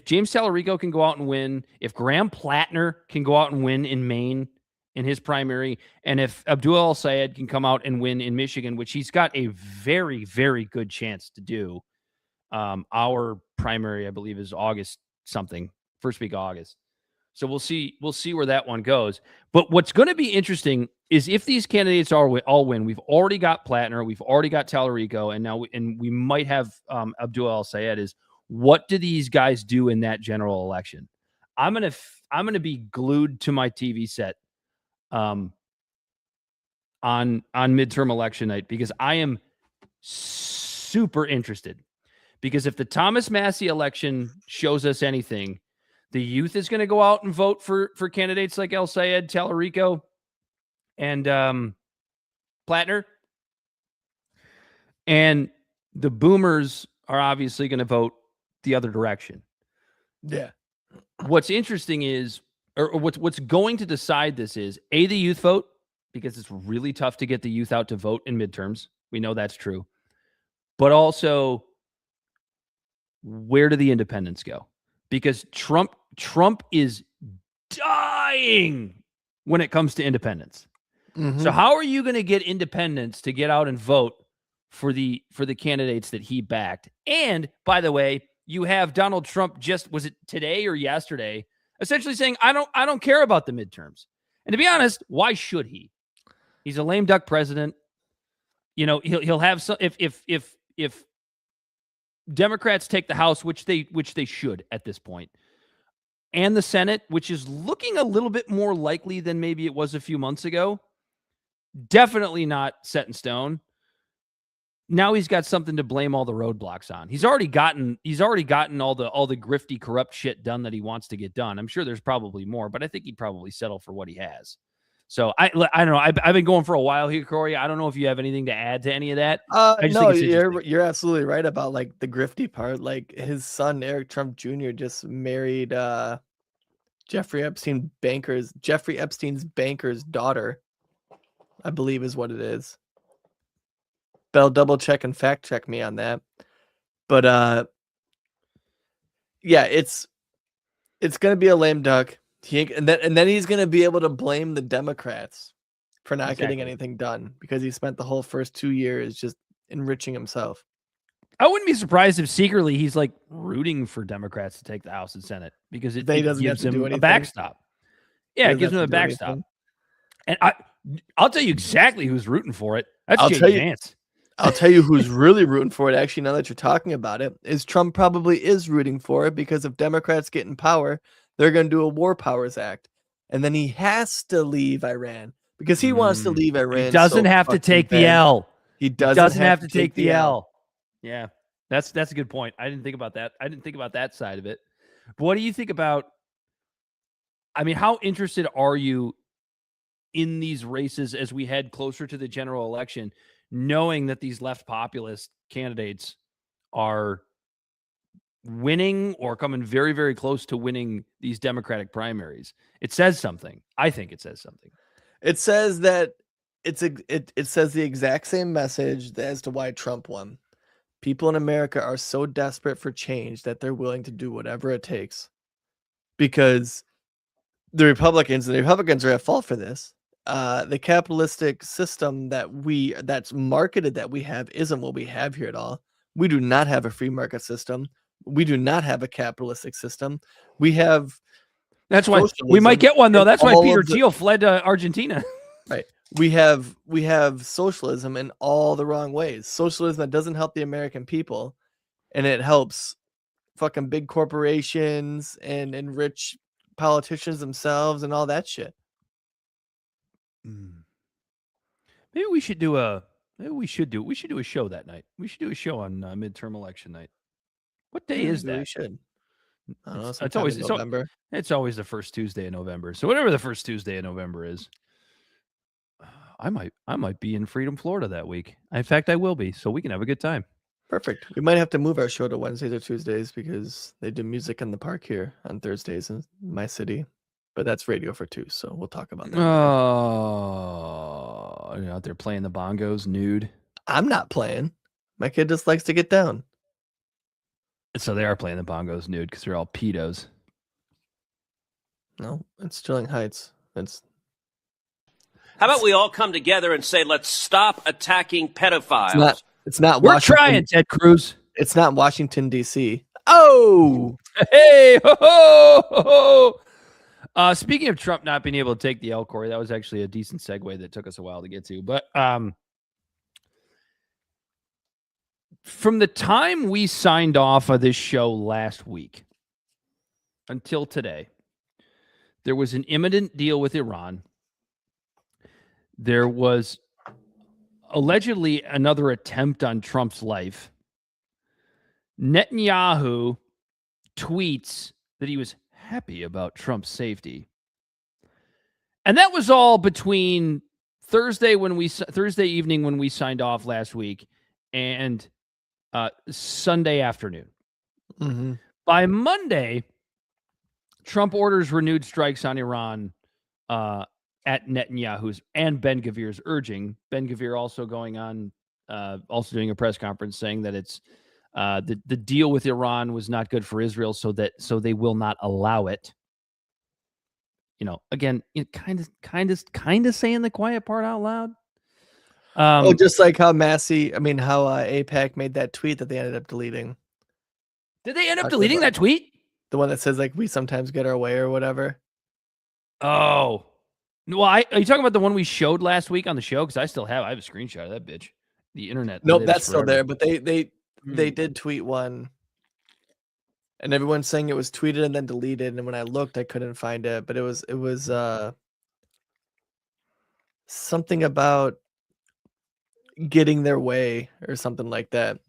James Talarico can go out and win, if Graham Plattner can go out and win in Maine in his primary, and if Abdul al-Sayed can come out and win in Michigan, which he's got a very, very good chance to do. Our primary, I believe, is August something, first week of August. So we'll see where that one goes. But what's going to be interesting is if these candidates all win. We've already got Plattner, we've already got Talarico, and we might have Abdul al-Sayed. Is what do these guys do in that general election? I'm gonna be glued to my TV set on midterm election night, because I am super interested. Because if the Thomas Massey election shows us anything, the youth is going to go out and vote for candidates like al-Sayed, Talarico, and Plattner. And the boomers are obviously going to vote the other direction. Yeah. What's interesting is, or what's going to decide this is, A, the youth vote, because it's really tough to get the youth out to vote in midterms. We know that's true. But also, where do the independents go? Because Trump is dying when it comes to independents. Mm-hmm. So how are you going to get independents to get out and vote for the candidates that he backed. And by the way, you have Donald Trump was it today or yesterday, essentially saying, I don't care about the midterms. And to be honest, why should he? He's a lame duck president. He'll have some if Democrats take the House, which they should at this point, and the Senate, which is looking a little bit more likely than maybe it was a few months ago. Definitely not set in stone. Now he's got something to blame all the roadblocks on. He's already gotten all the grifty, corrupt shit done that he wants to get done. I'm sure there's probably more, but I think he'd probably settle for what he has. So I don't know. I've been going for a while here, Corey. I don't know if you have anything to add to any of that. No, you're absolutely right about like the grifty part. Like his son Eric Trump Jr. just married Jeffrey Epstein's banker's daughter, I believe is what it is. They'll double check and fact check me on that. But yeah, it's gonna be a lame duck. And then he's gonna be able to blame the Democrats for not getting anything done because he spent the whole first 2 years just enriching himself. I wouldn't be surprised if secretly he's like rooting for Democrats to take the House and Senate because it gives him a backstop. Yeah, it gives him a backstop. And I'll tell you exactly who's rooting for it. That's Jay Vance. I'll tell you who's really rooting for it. Actually, now that you're talking about it, is Trump probably is rooting for it because if Democrats get in power, they're going to do a War Powers Act. And then he has to leave Iran because he wants to leave Iran. He doesn't have to take the L. He doesn't have to take the L. Yeah, that's a good point. I didn't think about that. I didn't think about that side of it. But what do you think about, I mean, how interested are you in these races as we head closer to the general election, knowing that these left populist candidates are winning or coming very, very close to winning these Democratic primaries? It says something. I think it says something. It says that it says the exact same message as to why Trump won. People in America are so desperate for change that they're willing to do whatever it takes because the Republicans are at fault for this. The capitalistic system that's marketed that we have isn't what we have here at all. We do not have a free market system. We do not have a capitalistic system. We have. That's why we might get one though. That's why Peter Thiel fled to Argentina. Right. We have socialism in all the wrong ways. Socialism that doesn't help the American people, and it helps fucking big corporations and rich politicians themselves and all that shit. Maybe we should do a show that night. We should do a show on midterm election night. What day is that? We should. I don't know, it's always November. It's always the first Tuesday in November. So whatever the first Tuesday in November is, I might be in Freedom, Florida that week. In fact, I will be, so we can have a good time. Perfect. We might have to move our show to Wednesdays or Tuesdays because they do music in the park here on Thursdays in my city. But that's radio for two, so we'll talk about that. Oh, you're out there playing the bongos nude. I'm not playing. My kid just likes to get down. So they are playing the bongos nude because they're all pedos. No, it's Sterling Heights. How about we all come together and say, let's stop attacking pedophiles? It's not. We're trying, Ted Cruz. It's not Washington, D.C. Oh! Hey! Ho, ho, ho, ho. Speaking of Trump not being able to take the L, Corey, that was actually a decent segue that took us a while to get to. But from the time we signed off of this show last week until today, there was an imminent deal with Iran. There was allegedly another attempt on Trump's life. Netanyahu tweets that he was happy about Trump's safety. And that was all between Thursday evening when we signed off last week and Sunday afternoon. Mm-hmm. By Monday, Trump orders renewed strikes on Iran at Netanyahu's and Ben-Gvir's urging. Ben-Gvir also going on, also doing a press conference saying that it's the deal with Iran was not good for Israel, so they will not allow it. You know, again, kind of saying the quiet part out loud. Just like how AIPAC made that tweet that they ended up deleting. Did they end up deleting that tweet? The one that says like we sometimes get our way or whatever. Oh, well, are you talking about the one we showed last week on the show? Because I have a screenshot of that bitch. The internet. Nope, that's still there. But they did tweet one, and everyone's saying it was tweeted and then deleted. And when I looked, I couldn't find it. But it was something about getting their way or something like that.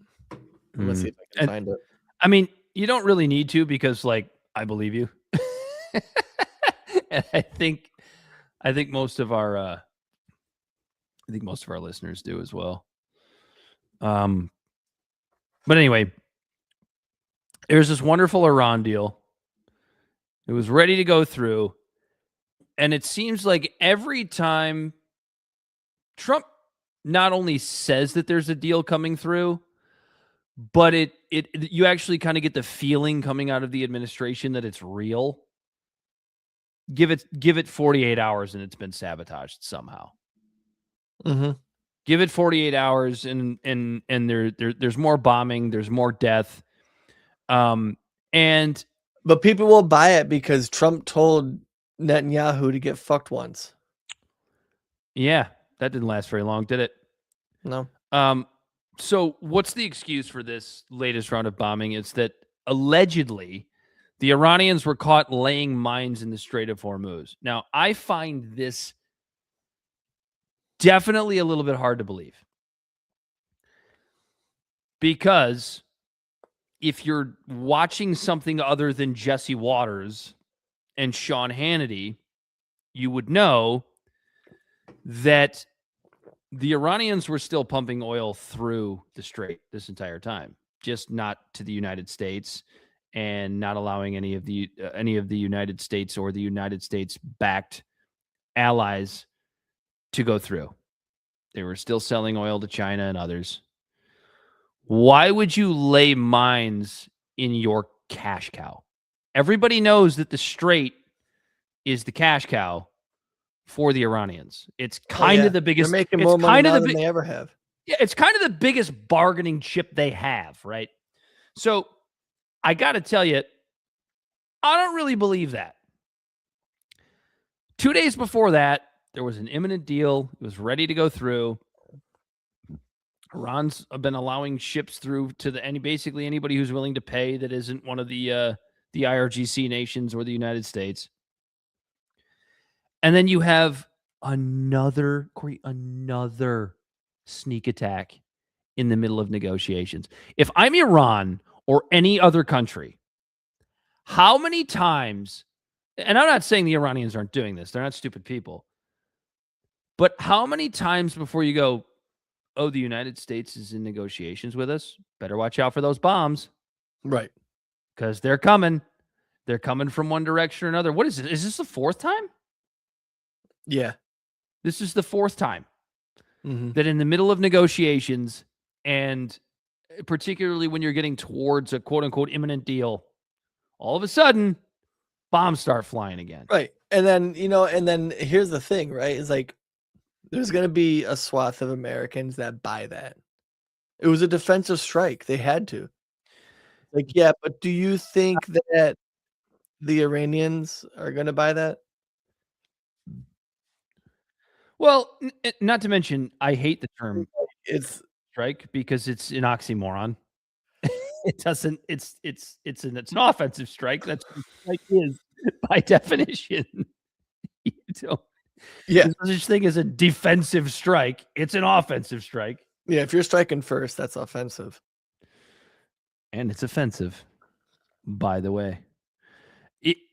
Let's see if I can find it. I mean, you don't really need to because, like, I believe you. And I think most of our listeners do as well. But anyway, there's this wonderful Iran deal. It was ready to go through, and it seems like every time Trump not only says that there's a deal coming through, but you actually kind of get the feeling coming out of the administration that it's real. Give it 48 hours and it's been sabotaged somehow. Mm-hmm. Give it 48 hours and there's more bombing, there's more death. But people will buy it because Trump told Netanyahu to get fucked once. Yeah, that didn't last very long, did it? No. So what's the excuse for this latest round of bombing? It's that allegedly the Iranians were caught laying mines in the Strait of Hormuz. Now, I find this definitely a little bit hard to believe. Because if you're watching something other than Jesse Waters and Sean Hannity, you would know that the Iranians were still pumping oil through the strait this entire time, just not to the United States and not allowing any of the United States or the United States-backed allies to go through. They were still selling oil to China and others. Why would you lay mines in your cash cow? Everybody knows that the strait is the cash cow for the Iranians. It's kind of the biggest. They're making more money now than they ever have. Yeah, it's kind of the biggest bargaining chip they have, right? So I got to tell you, I don't really believe that. 2 days before that, there was an imminent deal. It was ready to go through. Iran's been allowing ships through to basically anybody who's willing to pay that isn't one of the IRGC nations or the United States. And then you have another sneak attack in the middle of negotiations. If I'm Iran or any other country, how many times, and I'm not saying the Iranians aren't doing this, they're not stupid people, but how many times before you go, oh, the United States is in negotiations with us, better watch out for those bombs. Right. Because they're coming. They're coming from one direction or another. What is it? Is this the fourth time? Yeah. This is the fourth time that in the middle of negotiations, and particularly when you're getting towards a quote-unquote imminent deal, all of a sudden, bombs start flying again. Right. And then, here's the thing, right? Is like, there's going to be a swath of Americans that buy that. It was a defensive strike. They had to. Like, yeah, but do you think that the Iranians are going to buy that? Well, not to mention, I hate the term it's strike because it's an oxymoron. It doesn't. It's an offensive strike. That's what a strike is by definition. Yeah, there's no such thing as a defensive strike. It's an offensive strike. Yeah, if you're striking first, that's offensive, and it's offensive. By the way.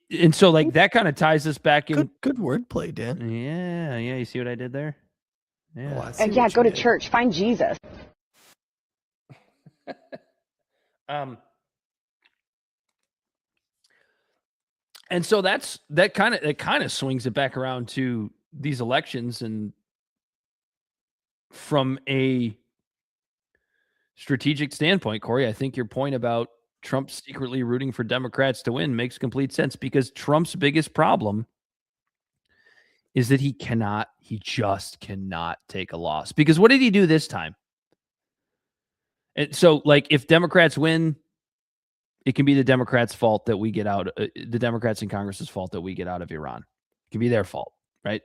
And so, like, that kind of ties us back in. Good wordplay, Dan. Yeah. You see what I did there? Yeah. Yeah, go to church. Find Jesus. And so that kind of swings it back around to these elections, and from a strategic standpoint, Corey, I think your point about Trump secretly rooting for Democrats to win makes complete sense, because Trump's biggest problem is that he cannot He just cannot take a loss. Because what did he do this time? And so, like, if Democrats win, it can be the Democrats' fault that we get out, the Democrats in Congress's fault that we get out of Iran. It can be their fault, right?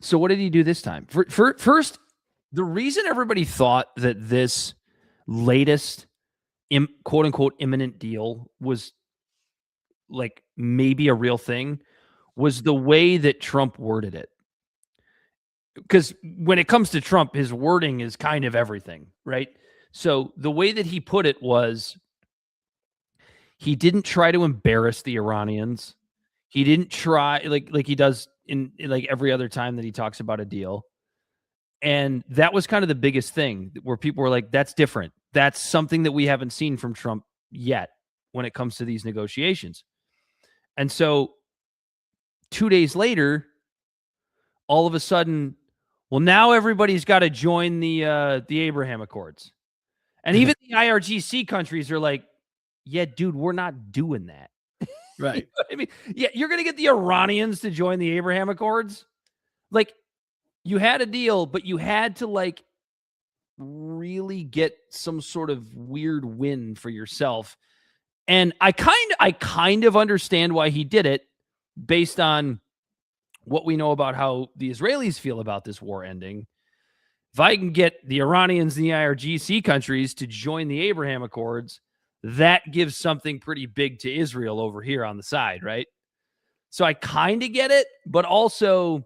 So what did he do this time? First, the reason everybody thought that this latest quote unquote imminent deal was like maybe a real thing was the way that Trump worded it. Because when it comes to Trump, his wording is kind of everything, right? So the way that he put it was he didn't try to embarrass the Iranians. He didn't try like he does in like every other time that he talks about a deal. And that was kind of the biggest thing where people were like, that's different. That's something that we haven't seen from Trump yet when it comes to these negotiations. And so 2 days later, all of a sudden, well, now everybody's got to join the Abraham Accords. And even the IRGC countries are like, yeah, dude, we're not doing that. Right. You know what I mean, yeah, you're going to get the Iranians to join the Abraham Accords. Like, you had a deal, but you had to like really get some sort of weird win for yourself. And I kind of understand why he did it based on what we know about how the Israelis feel about this war ending. If I can get the Iranians and the IRGC countries to join the Abraham Accords, that gives something pretty big to Israel over here on the side, right? So I kind of get it, but also,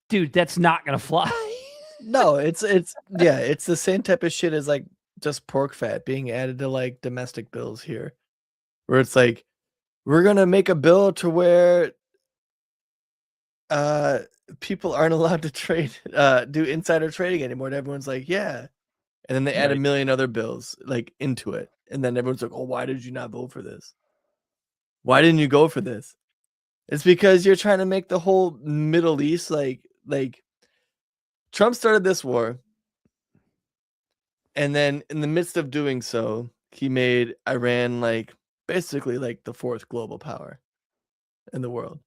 dude, that's not going to fly. No, it's the same type of shit as like just pork fat being added to like domestic bills here, where it's like, we're going to make a bill to where people aren't allowed to trade, do insider trading anymore. And everyone's like, yeah. And then they add a million other bills like into it. And then everyone's like, oh, why did you not vote for this? Why didn't you go for this? It's because you're trying to make the whole Middle East like Trump started this war. And then in the midst of doing so, he made Iran like basically like the fourth global power in the world.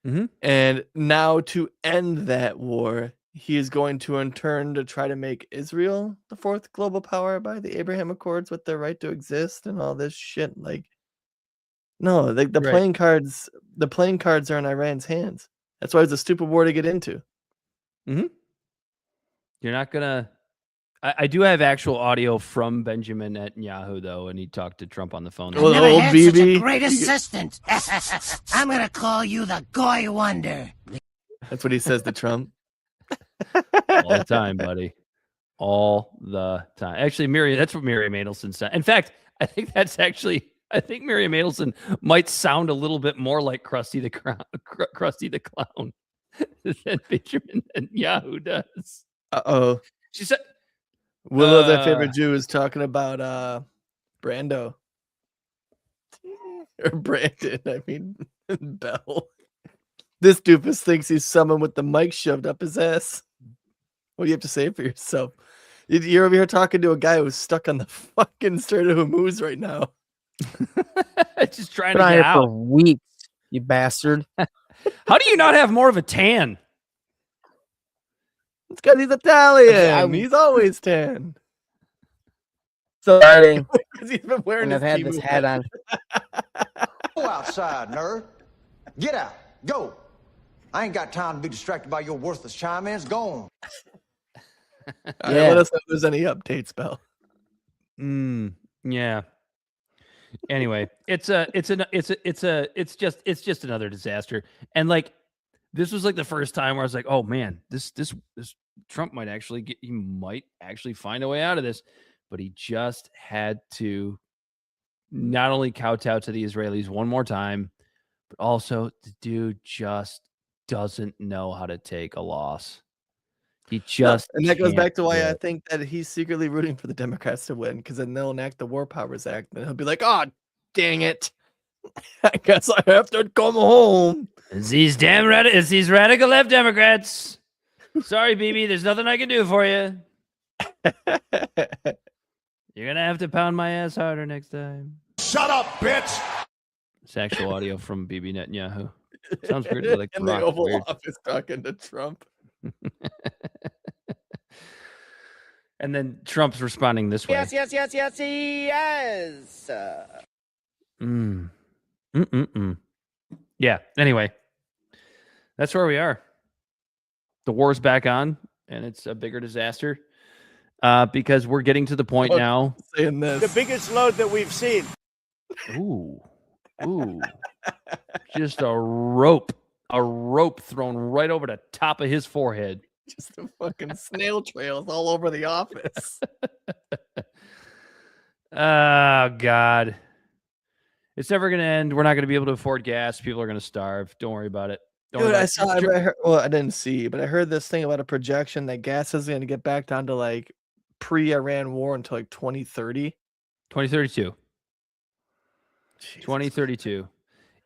Mm-hmm. And now to end that war, he is going to in turn to try to make Israel the fourth global power by the Abraham Accords with their right to exist and all this shit. Like, no, like the playing cards are in Iran's hands. That's why it's a stupid war to get into. Mm-hmm. You're not gonna. I do have actual audio from Benjamin Netanyahu though, and he talked to Trump on the phone. I never had such a great assistant. I'm gonna call you the Goy Wonder. That's what he says to Trump. All the time, buddy. All the time. Actually, that's what Miriam Adelson said. In fact, I think Miriam Adelson might sound a little bit more like Krusty the Clown than Benjamin Netanyahu does. Uh-oh. She said, Willow, their favorite Jew, is talking about Brando. Or Brandon, I mean, Bell. This doofus thinks he's someone with the mic shoved up his ass. What do you have to say for yourself? You're over here talking to a guy who's stuck on the fucking Strait of Hormuz right now. Just trying to get out. For weeks, you bastard. How do you not have more of a tan? It's because he's Italian. He's always tan. So exciting. Because he's been wearing and I've had this hat on. Go outside, nerd. Get out. Go. I ain't got time to be distracted by your worthless chime-ins. Go on. All right, let us know if there's any updates, Bell. Yeah. Anyway, it's just another disaster. And like, this was like the first time where I was like, oh man, this Trump might actually find a way out of this. But he just had to not only kowtow to the Israelis one more time, but also the dude just doesn't know how to take a loss. He just and that goes back to why I think that he's secretly rooting for the Democrats to win, because then they'll enact the War Powers Act, and he'll be like, "Oh, dang it! I guess I have to come home." It's these radical left Democrats. Sorry, Bibi, there's nothing I can do for you. You're gonna have to pound my ass harder next time. Shut up, bitch! actual audio from Bibi Netanyahu. Sounds weirdly like in the Barack. Oval Weird. Office talking to Trump. And then Trump's responding this way. Yes. Yeah. Anyway, that's where we are. The war's back on, and it's a bigger disaster because we're getting to the point now. Saying this. The biggest load that we've seen. Ooh. Just a rope thrown right over the top of his forehead. Just the fucking snail trails all over the office. Oh, God. It's never going to end. We're not going to be able to afford gas. People are going to starve. Don't worry about it. Dude, I heard, well, I didn't see, but I heard this thing about a projection that gas is going to get back down to like pre-Iran war until like 2030. 2032. Jesus. 2032.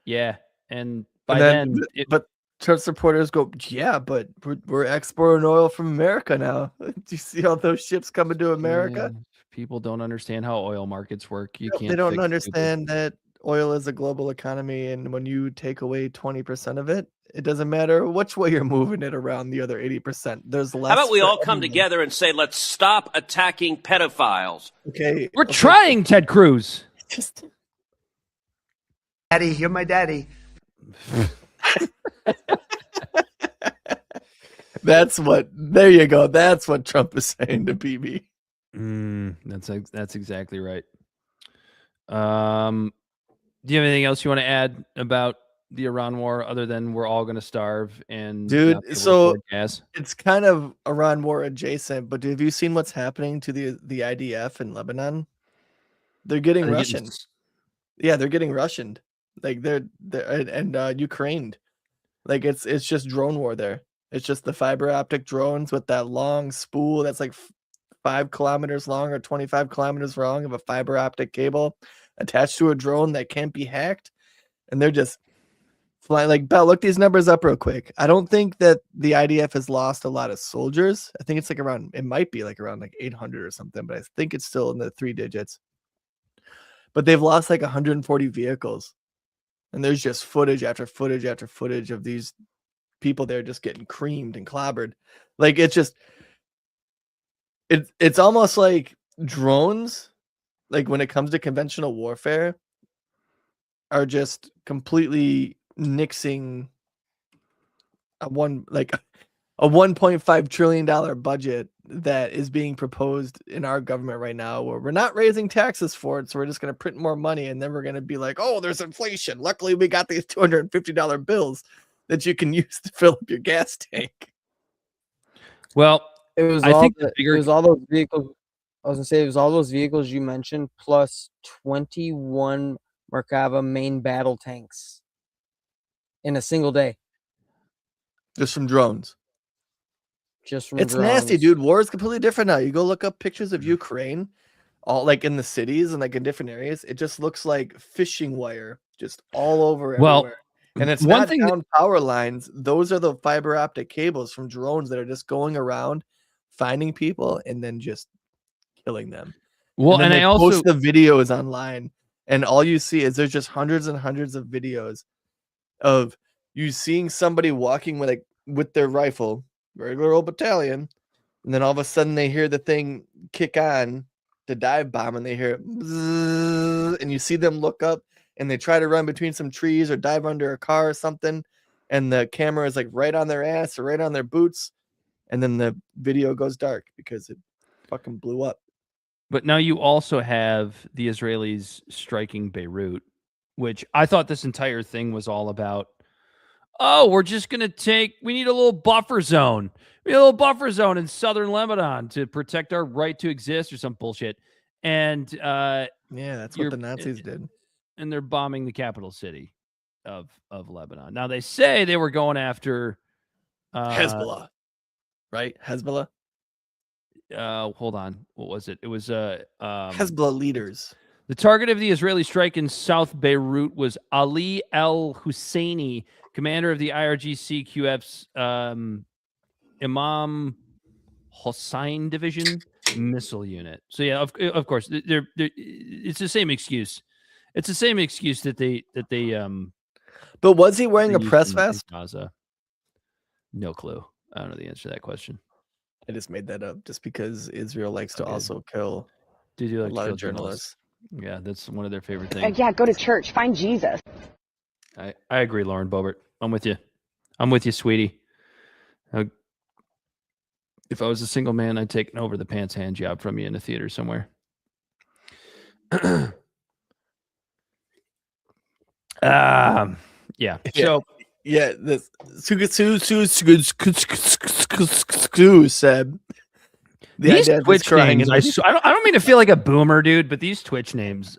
Yeah. And by then but Trump supporters go, yeah, but we're exporting oil from America now. Do you see all those ships coming to America? Yeah, people don't understand how oil markets work. You can't. They don't understand that oil is a global economy, and when you take away 20% of it, it doesn't matter which way you're moving it around the other 80%. There's less. How about we for all come everyone. together and say, let's stop attacking pedophiles? Okay. We're trying, Ted Cruz. Daddy, you're my daddy. There you go. That's what Trump is saying to BB. That's exactly right. Do you have anything else you want to add about the Iran war other than we're all going to starve and Dude, not be able to so afford gas? it's kind of Iran war adjacent, but have you seen what's happening to the IDF in Lebanon? They're getting Russian. Yeah, they're getting Russianed. Like they're Ukrained. Like it's just drone war there. It's just the fiber optic drones with that long spool that's like 5 kilometers long or 25 kilometers long of a fiber optic cable attached to a drone that can't be hacked. And they're just flying. Like, Bell, look these numbers up real quick. I don't think that the IDF has lost a lot of soldiers. I think it's like it might be like around like 800 or something, but I think it's still in the 3 digits. But they've lost like 140 vehicles. And there's just footage after footage after footage of these people there just getting creamed and clobbered. Like it's almost like drones, like when it comes to conventional warfare, are just completely nixing a $1.5 trillion budget that is being proposed in our government right now, where we're not raising taxes for it, so we're just going to print more money, and then we're going to be like, oh, there's inflation. Luckily, we got these $250 bills that you can use to fill up your gas tank. Well, it was all those vehicles. I was gonna say it was all those vehicles you mentioned, plus 21 Merkava main battle tanks in a single day. Just from drones. It's drones. Nasty, dude. War is completely different now. You go look up pictures of Ukraine, all like in the cities and like in different areas. It just looks like fishing wire, just all over everywhere. And it's not down power lines. Those are the fiber optic cables from drones that are just going around, finding people, and then just killing them. Well, and I also post the videos online, and all you see is there's just hundreds and hundreds of videos of you seeing somebody walking with their rifle, regular old battalion, and then all of a sudden they hear the thing kick on, the dive bomb, and they hear it, bzzz, and you see them look up and they try to run between some trees or dive under a car or something, and the camera is like right on their ass or right on their boots, and then the video goes dark because it fucking blew up. But now you also have the Israelis striking Beirut, which I thought this entire thing was all about. Oh, we're just going to we need a little buffer zone. We need a little buffer zone in southern Lebanon to protect our right to exist or some bullshit. And yeah, that's what the Nazis did. And they're bombing the capital city of Lebanon. Now they say they were going after Hezbollah, right? Hezbollah. Hold on. What was it? It was Hezbollah leaders. The target of the Israeli strike in South Beirut was Ali El Husseini, commander of the IRGC QF's Imam Hossein Division missile unit. So yeah, of course, it's the same excuse It's the same excuse that they But was he wearing a used press in vest? Gaza. No clue. I don't know the answer to that question. I just made that up just because Israel likes to also kill Do you a like lot kill of journalists. Yeah, that's one of their favorite things. Yeah, go to church. Find Jesus. I agree, Lauren Bobert. I'm with you. I'm with you, sweetie. If I was a single man, I'd take an over the pants hand job from you in a theater somewhere. Yeah. So yeah, this said these Twitch names. I don't mean to feel like a boomer, dude, but these Twitch names.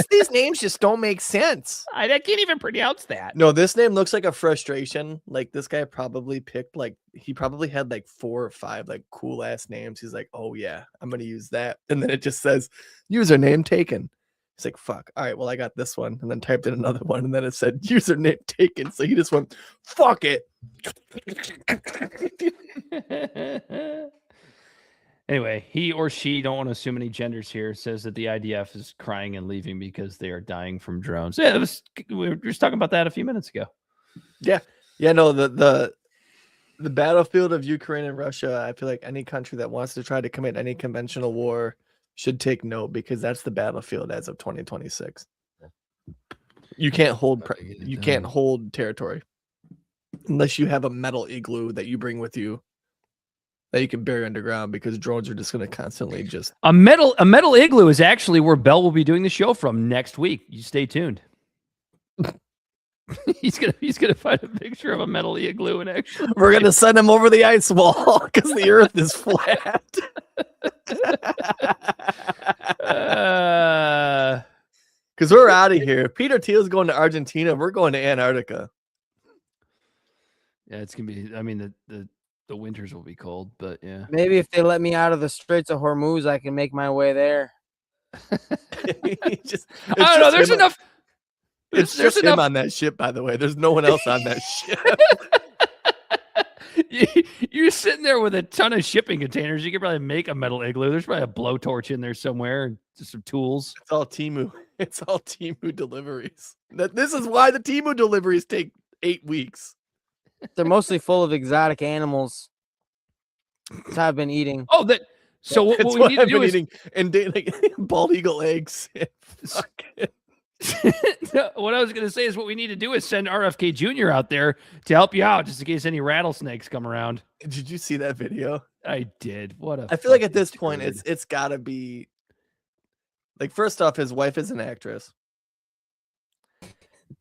These names just don't make sense. I can't even pronounce that. No, this name looks like a frustration. Like this guy probably picked he probably had like 4 or 5 like cool ass names. He's like, oh yeah, I'm gonna use that, and then it just says username taken. He's like, fuck. All right, well, I got this one, and then typed in another one, and then it said username taken. So he just went, fuck it. Anyway, he or she, don't want to assume any genders here, says that the IDF is crying and leaving because they are dying from drones. Yeah, we were just talking about that a few minutes ago. Yeah. No, the battlefield of Ukraine and Russia, I feel like any country that wants to try to commit any conventional war should take note, because that's the battlefield as of 2026. You can't hold territory unless you have a metal igloo that you bring with you that you can bury underground, because drones are just going to constantly just a metal igloo is actually where Bell will be doing the show from next week. You stay tuned. he's gonna find a picture of a metal igloo and actually we're gonna send him over the ice wall because the Earth is flat. Because we're out of here. Peter Thiel's going to Argentina. We're going to Antarctica. Yeah, it's gonna be. I mean, the winters will be cold, but yeah. Maybe if they let me out of the Straits of Hormuz, I can make my way there. I don't know. There's enough. It's just him on that ship, by the way. There's no one else on that ship. You're sitting there with a ton of shipping containers. You could probably make a metal igloo. There's probably a blowtorch in there somewhere and just some tools. It's all Temu. It's all Temu deliveries. This is why the Temu deliveries take 8 weeks. They're mostly full of exotic animals. That's how I've been eating. Oh, that. So what we need to do is eating and like bald eagle eggs. What I was going to say is what we need to do is send RFK Jr. out there to help you out, just in case any rattlesnakes come around. Did you see that video? I did. I feel like at this point it's got to be like, first off, his wife is an actress,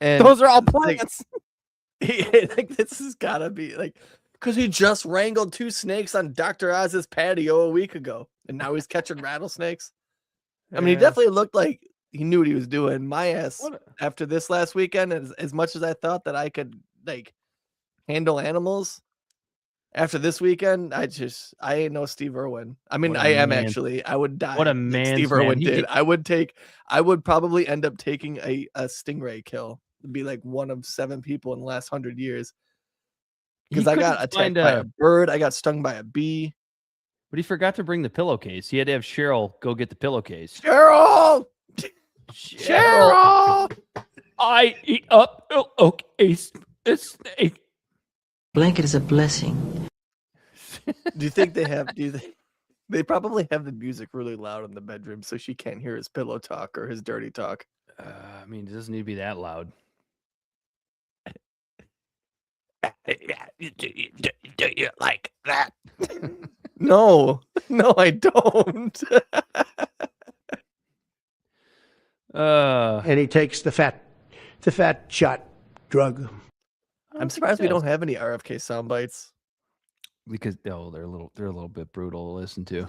and those are all plants. Like this has got to be like, because he just wrangled 2 snakes on Dr. Oz's patio a week ago, and now he's catching rattlesnakes. I mean, he definitely looked like he knew what he was doing. My ass, after this last weekend, as much as I thought that I could like handle animals, after this weekend, I ain't no Steve Irwin. I mean, I am actually. I would die. What a man Steve Irwin did. I would probably end up taking a stingray kill. It'd be like one of 7 people in the last 100 years. Because I got attacked by a bird. I got stung by a bee. But he forgot to bring the pillowcase. He had to have Cheryl go get the pillowcase. Cheryl! I eat up pillowcase. A snake. Blanket is a blessing. Do you think they probably have the music really loud in the bedroom so she can't hear his pillow talk or his dirty talk? I mean, it doesn't need to be that loud. Do you like that? No, I don't. And he takes the fat shot drug. I'm surprised we don't have any RFK sound bites. Because they're a little bit brutal to listen to.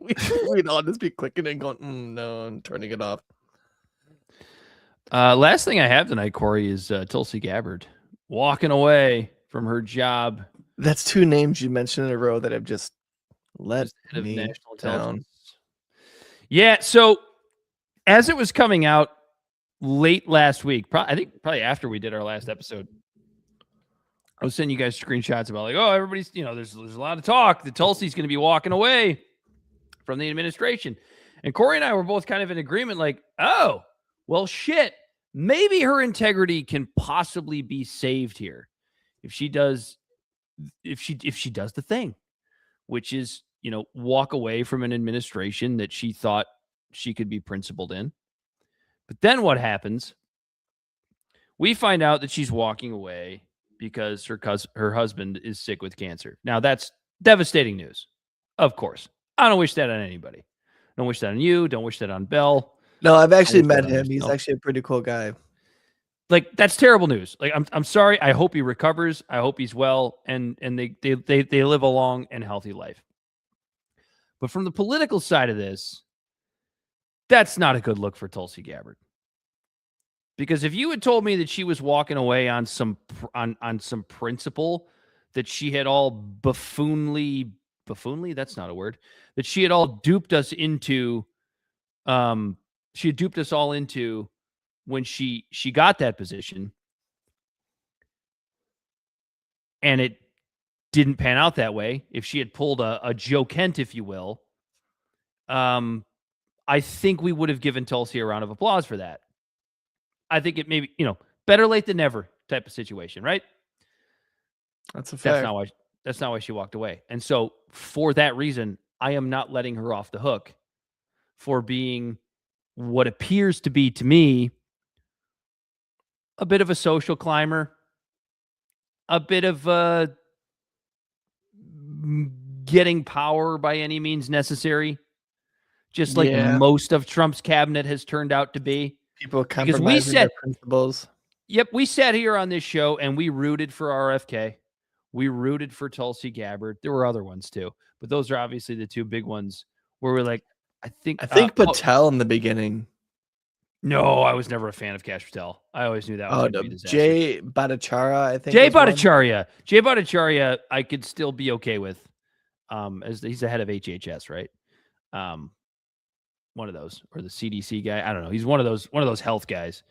We'd all just be clicking and going, no, and turning it off. Last thing I have tonight, Corey, is Tulsi Gabbard walking away from her job. That's 2 names you mentioned in a row that have just let me national down. Yeah, so as it was coming out late last week, I think probably after we did our last episode, I was sending you guys screenshots about like, oh, everybody's, there's a lot of talk that Tulsi's going to be walking away from the administration. And Corey and I were both kind of in agreement, like, oh, well, shit, maybe her integrity can possibly be saved here if she does the thing, which is, walk away from an administration that she thought she could be principled in. But then what happens? We find out that she's walking away because her husband is sick with cancer. Now, that's devastating news, of course. I don't wish that on anybody. Don't wish that on you. Don't wish that on Bell. No, I've actually met him. He's actually a pretty cool guy. Like, that's terrible news. Like, I'm sorry. I hope he recovers. I hope he's well, and they live a long and healthy life. But from the political side of this, that's not a good look for Tulsi Gabbard. Because if you had told me that she was walking away on some principle that she had all buffoonly, that's not a word, that she had all duped us into, she had duped us all into when she got that position, and it didn't pan out that way. If she had pulled a Joe Kent, if you will, I think we would have given Tulsi a round of applause for that. I think it maybe, better late than never type of situation, right? That's a fact. That's not why she walked away. And so for that reason, I am not letting her off the hook for being what appears to be, to me, a bit of a social climber, a bit of getting power by any means necessary, just like most of Trump's cabinet has turned out to be. People compromising their principles. Yep, we sat here on this show and we rooted for RFK. We rooted for Tulsi Gabbard. There were other ones too, but those are obviously the two big ones where we're like, I think Patel in the beginning. No, I was never a fan of Kash Patel. I always knew that was going to be disastrous. Jay Bhattacharya, I think. Jay Bhattacharya, I could still be okay with. As he's the head of HHS, right? One of those, or the CDC guy. I don't know. He's one of those health guys.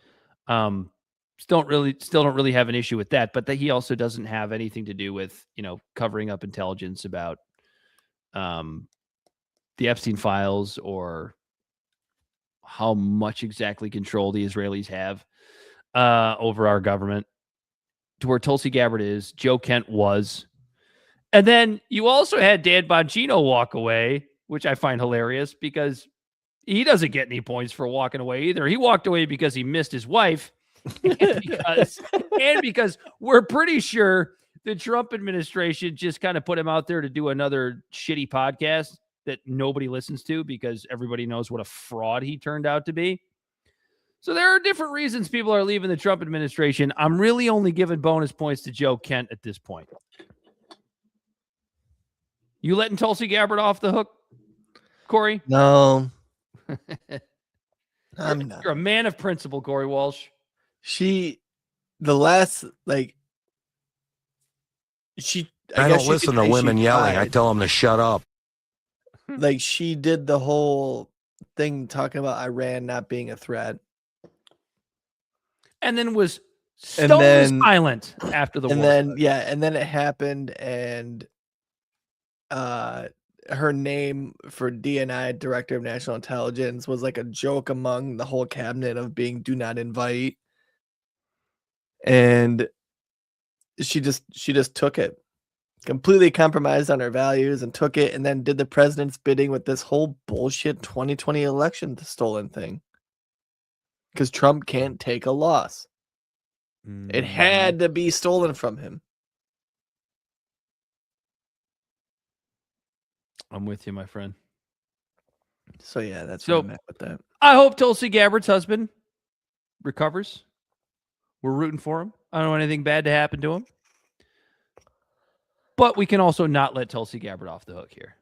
Still don't really have an issue with that, but that he also doesn't have anything to do with, covering up intelligence about the Epstein files or how much exactly control the Israelis have over our government, to where Tulsi Gabbard is, Joe Kent was. And then you also had Dan Bongino walk away, which I find hilarious because he doesn't get any points for walking away either. He walked away because he missed his wife and because we're pretty sure the Trump administration just kind of put him out there to do another shitty podcast that nobody listens to because everybody knows what a fraud he turned out to be. So there are different reasons people are leaving the Trump administration. I'm really only giving bonus points to Joe Kent at this point. You letting Tulsi Gabbard off the hook, Corey? No. I'm not. You're a man of principle, Corey Walsh. I don't listen to women yelling. I tell them to shut up. Like, she did the whole thing talking about Iran not being a threat. And then was stone silent after the war. And then it happened, and her name for DNI, Director of National Intelligence, was like a joke among the whole cabinet of being do not invite. And she just took it. Completely compromised on her values and took it, and then did the president's bidding with this whole bullshit 2020 election stolen thing. Because Trump can't take a loss. It had to be stolen from him. I'm with you, my friend. So yeah, that's what I'm at with that. I hope Tulsi Gabbard's husband recovers. We're rooting for him. I don't want anything bad to happen to him. But we can also not let Tulsi Gabbard off the hook here.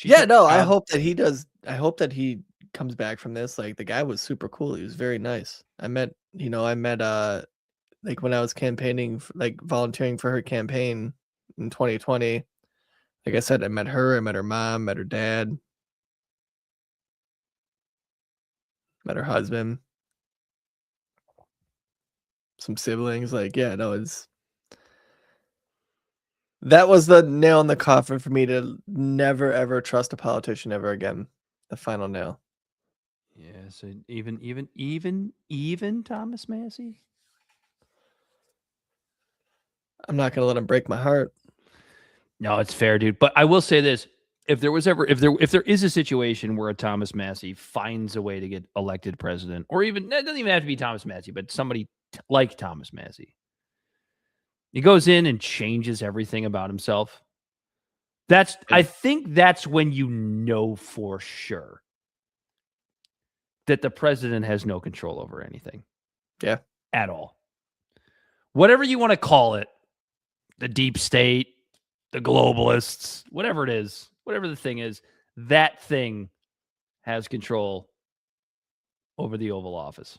I hope that he does. I hope that he comes back from this. Like, the guy was super cool. He was very nice. I met when I was campaigning, volunteering for her campaign in 2020. Like I said, I met her, I met her mom, met her dad, met her husband, some siblings. It's That was the nail in the coffin for me to never ever trust a politician ever again. The final nail. Yeah, so even Thomas Massey. I'm not gonna let him break my heart. No, it's fair, dude. But I will say this: if there is a situation where a Thomas Massey finds a way to get elected president, or even it doesn't even have to be Thomas Massey, but somebody like Thomas Massey, he goes in and changes everything about himself. I think that's when you know for sure that the president has no control over anything. Yeah. At all. Whatever you want to call it, the deep state, the globalists, whatever it is, whatever the thing is, that thing has control over the Oval Office.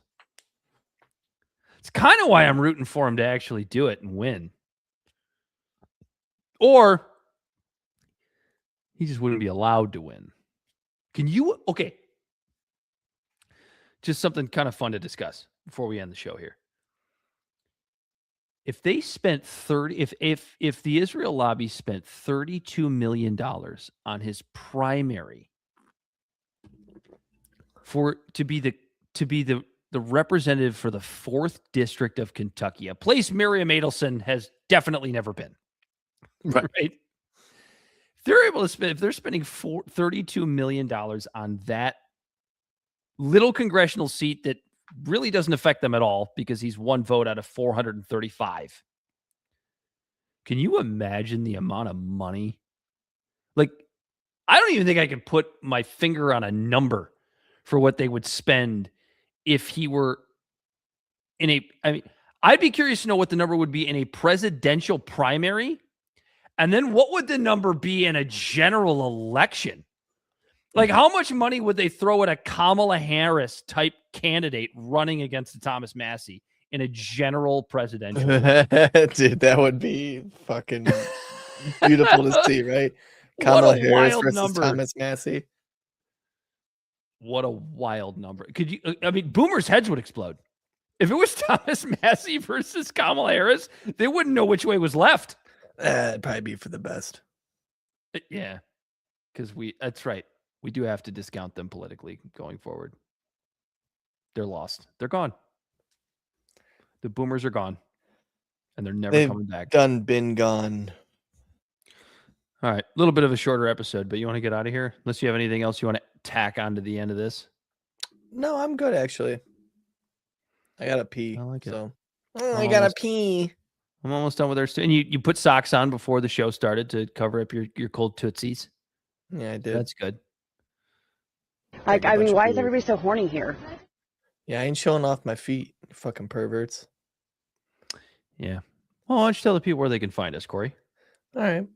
It's kind of why I'm rooting for him to actually do it and win. Or he just wouldn't be allowed to win. Okay. Just something kind of fun to discuss before we end the show here. If they spent if the Israel lobby spent $32 million on his primary to be the representative for the 4th district of Kentucky, a place Miriam Adelson has definitely never been. Right? If they're spending $32 million on that little congressional seat that really doesn't affect them at all because he's one vote out of 435. Can you imagine the amount of money? Like, I don't even think I could put my finger on a number for what they would spend if he were I'd be curious to know what the number would be in a presidential primary. And then what would the number be in a general election? Like, how much money would they throw at a Kamala Harris type candidate running against Thomas Massey in a general presidential? Dude, that would be fucking beautiful to see, right? Kamala Harris versus number. Thomas Massey. What a wild number. Boomers' heads would explode. If it was Thomas Massey versus Kamala Harris, they wouldn't know which way was left. It'd probably be for the best. Yeah. Because that's right. We do have to discount them politically going forward. They're lost. They're gone. The boomers are gone. And they're never coming back. Been gone. All right. A little bit of a shorter episode, but you want to get out of here? Unless you have anything else you want to tack on to the end of this? No, I'm good, actually. I got to pee. I like it. I got to pee. I'm almost done with our stuff. And you put socks on before the show started to cover up your cold tootsies? Yeah, I did. That's good. Why is everybody so horny here? Yeah, I ain't showing off my feet, you fucking perverts. Yeah. Well, why don't you tell the people where they can find us, Corey? All right.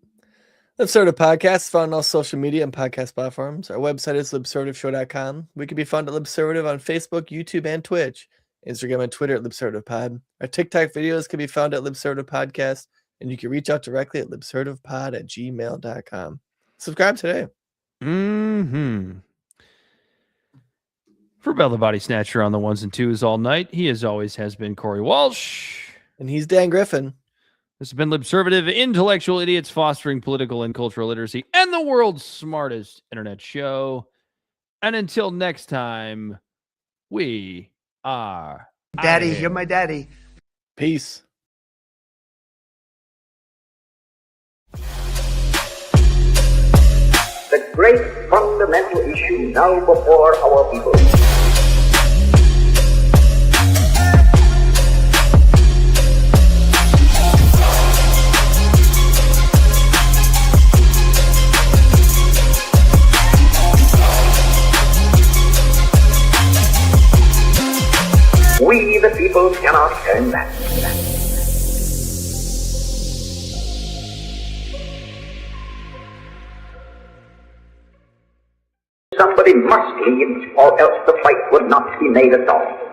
Libservative Podcast, found on all social media and podcast platforms. Our website is libservativeshow.com. We can be found at Libservative on Facebook, YouTube, and Twitch. Instagram and Twitter at LibservativePod. Our TikTok videos can be found at Libservative Podcast, and you can reach out directly at libservativepod@gmail.com. Subscribe today. For Bell the Body Snatcher on the ones and twos all night, he as always has been Corey Walsh. And he's Dan Griffin. This has been Libservative, intellectual idiots fostering political and cultural literacy, and the world's smartest internet show. And until next time, we are Daddy. You're my daddy. Peace. The great fundamental issue now before our people. We, the people, cannot turn back. Somebody must lead, or else the fight would not be made at all.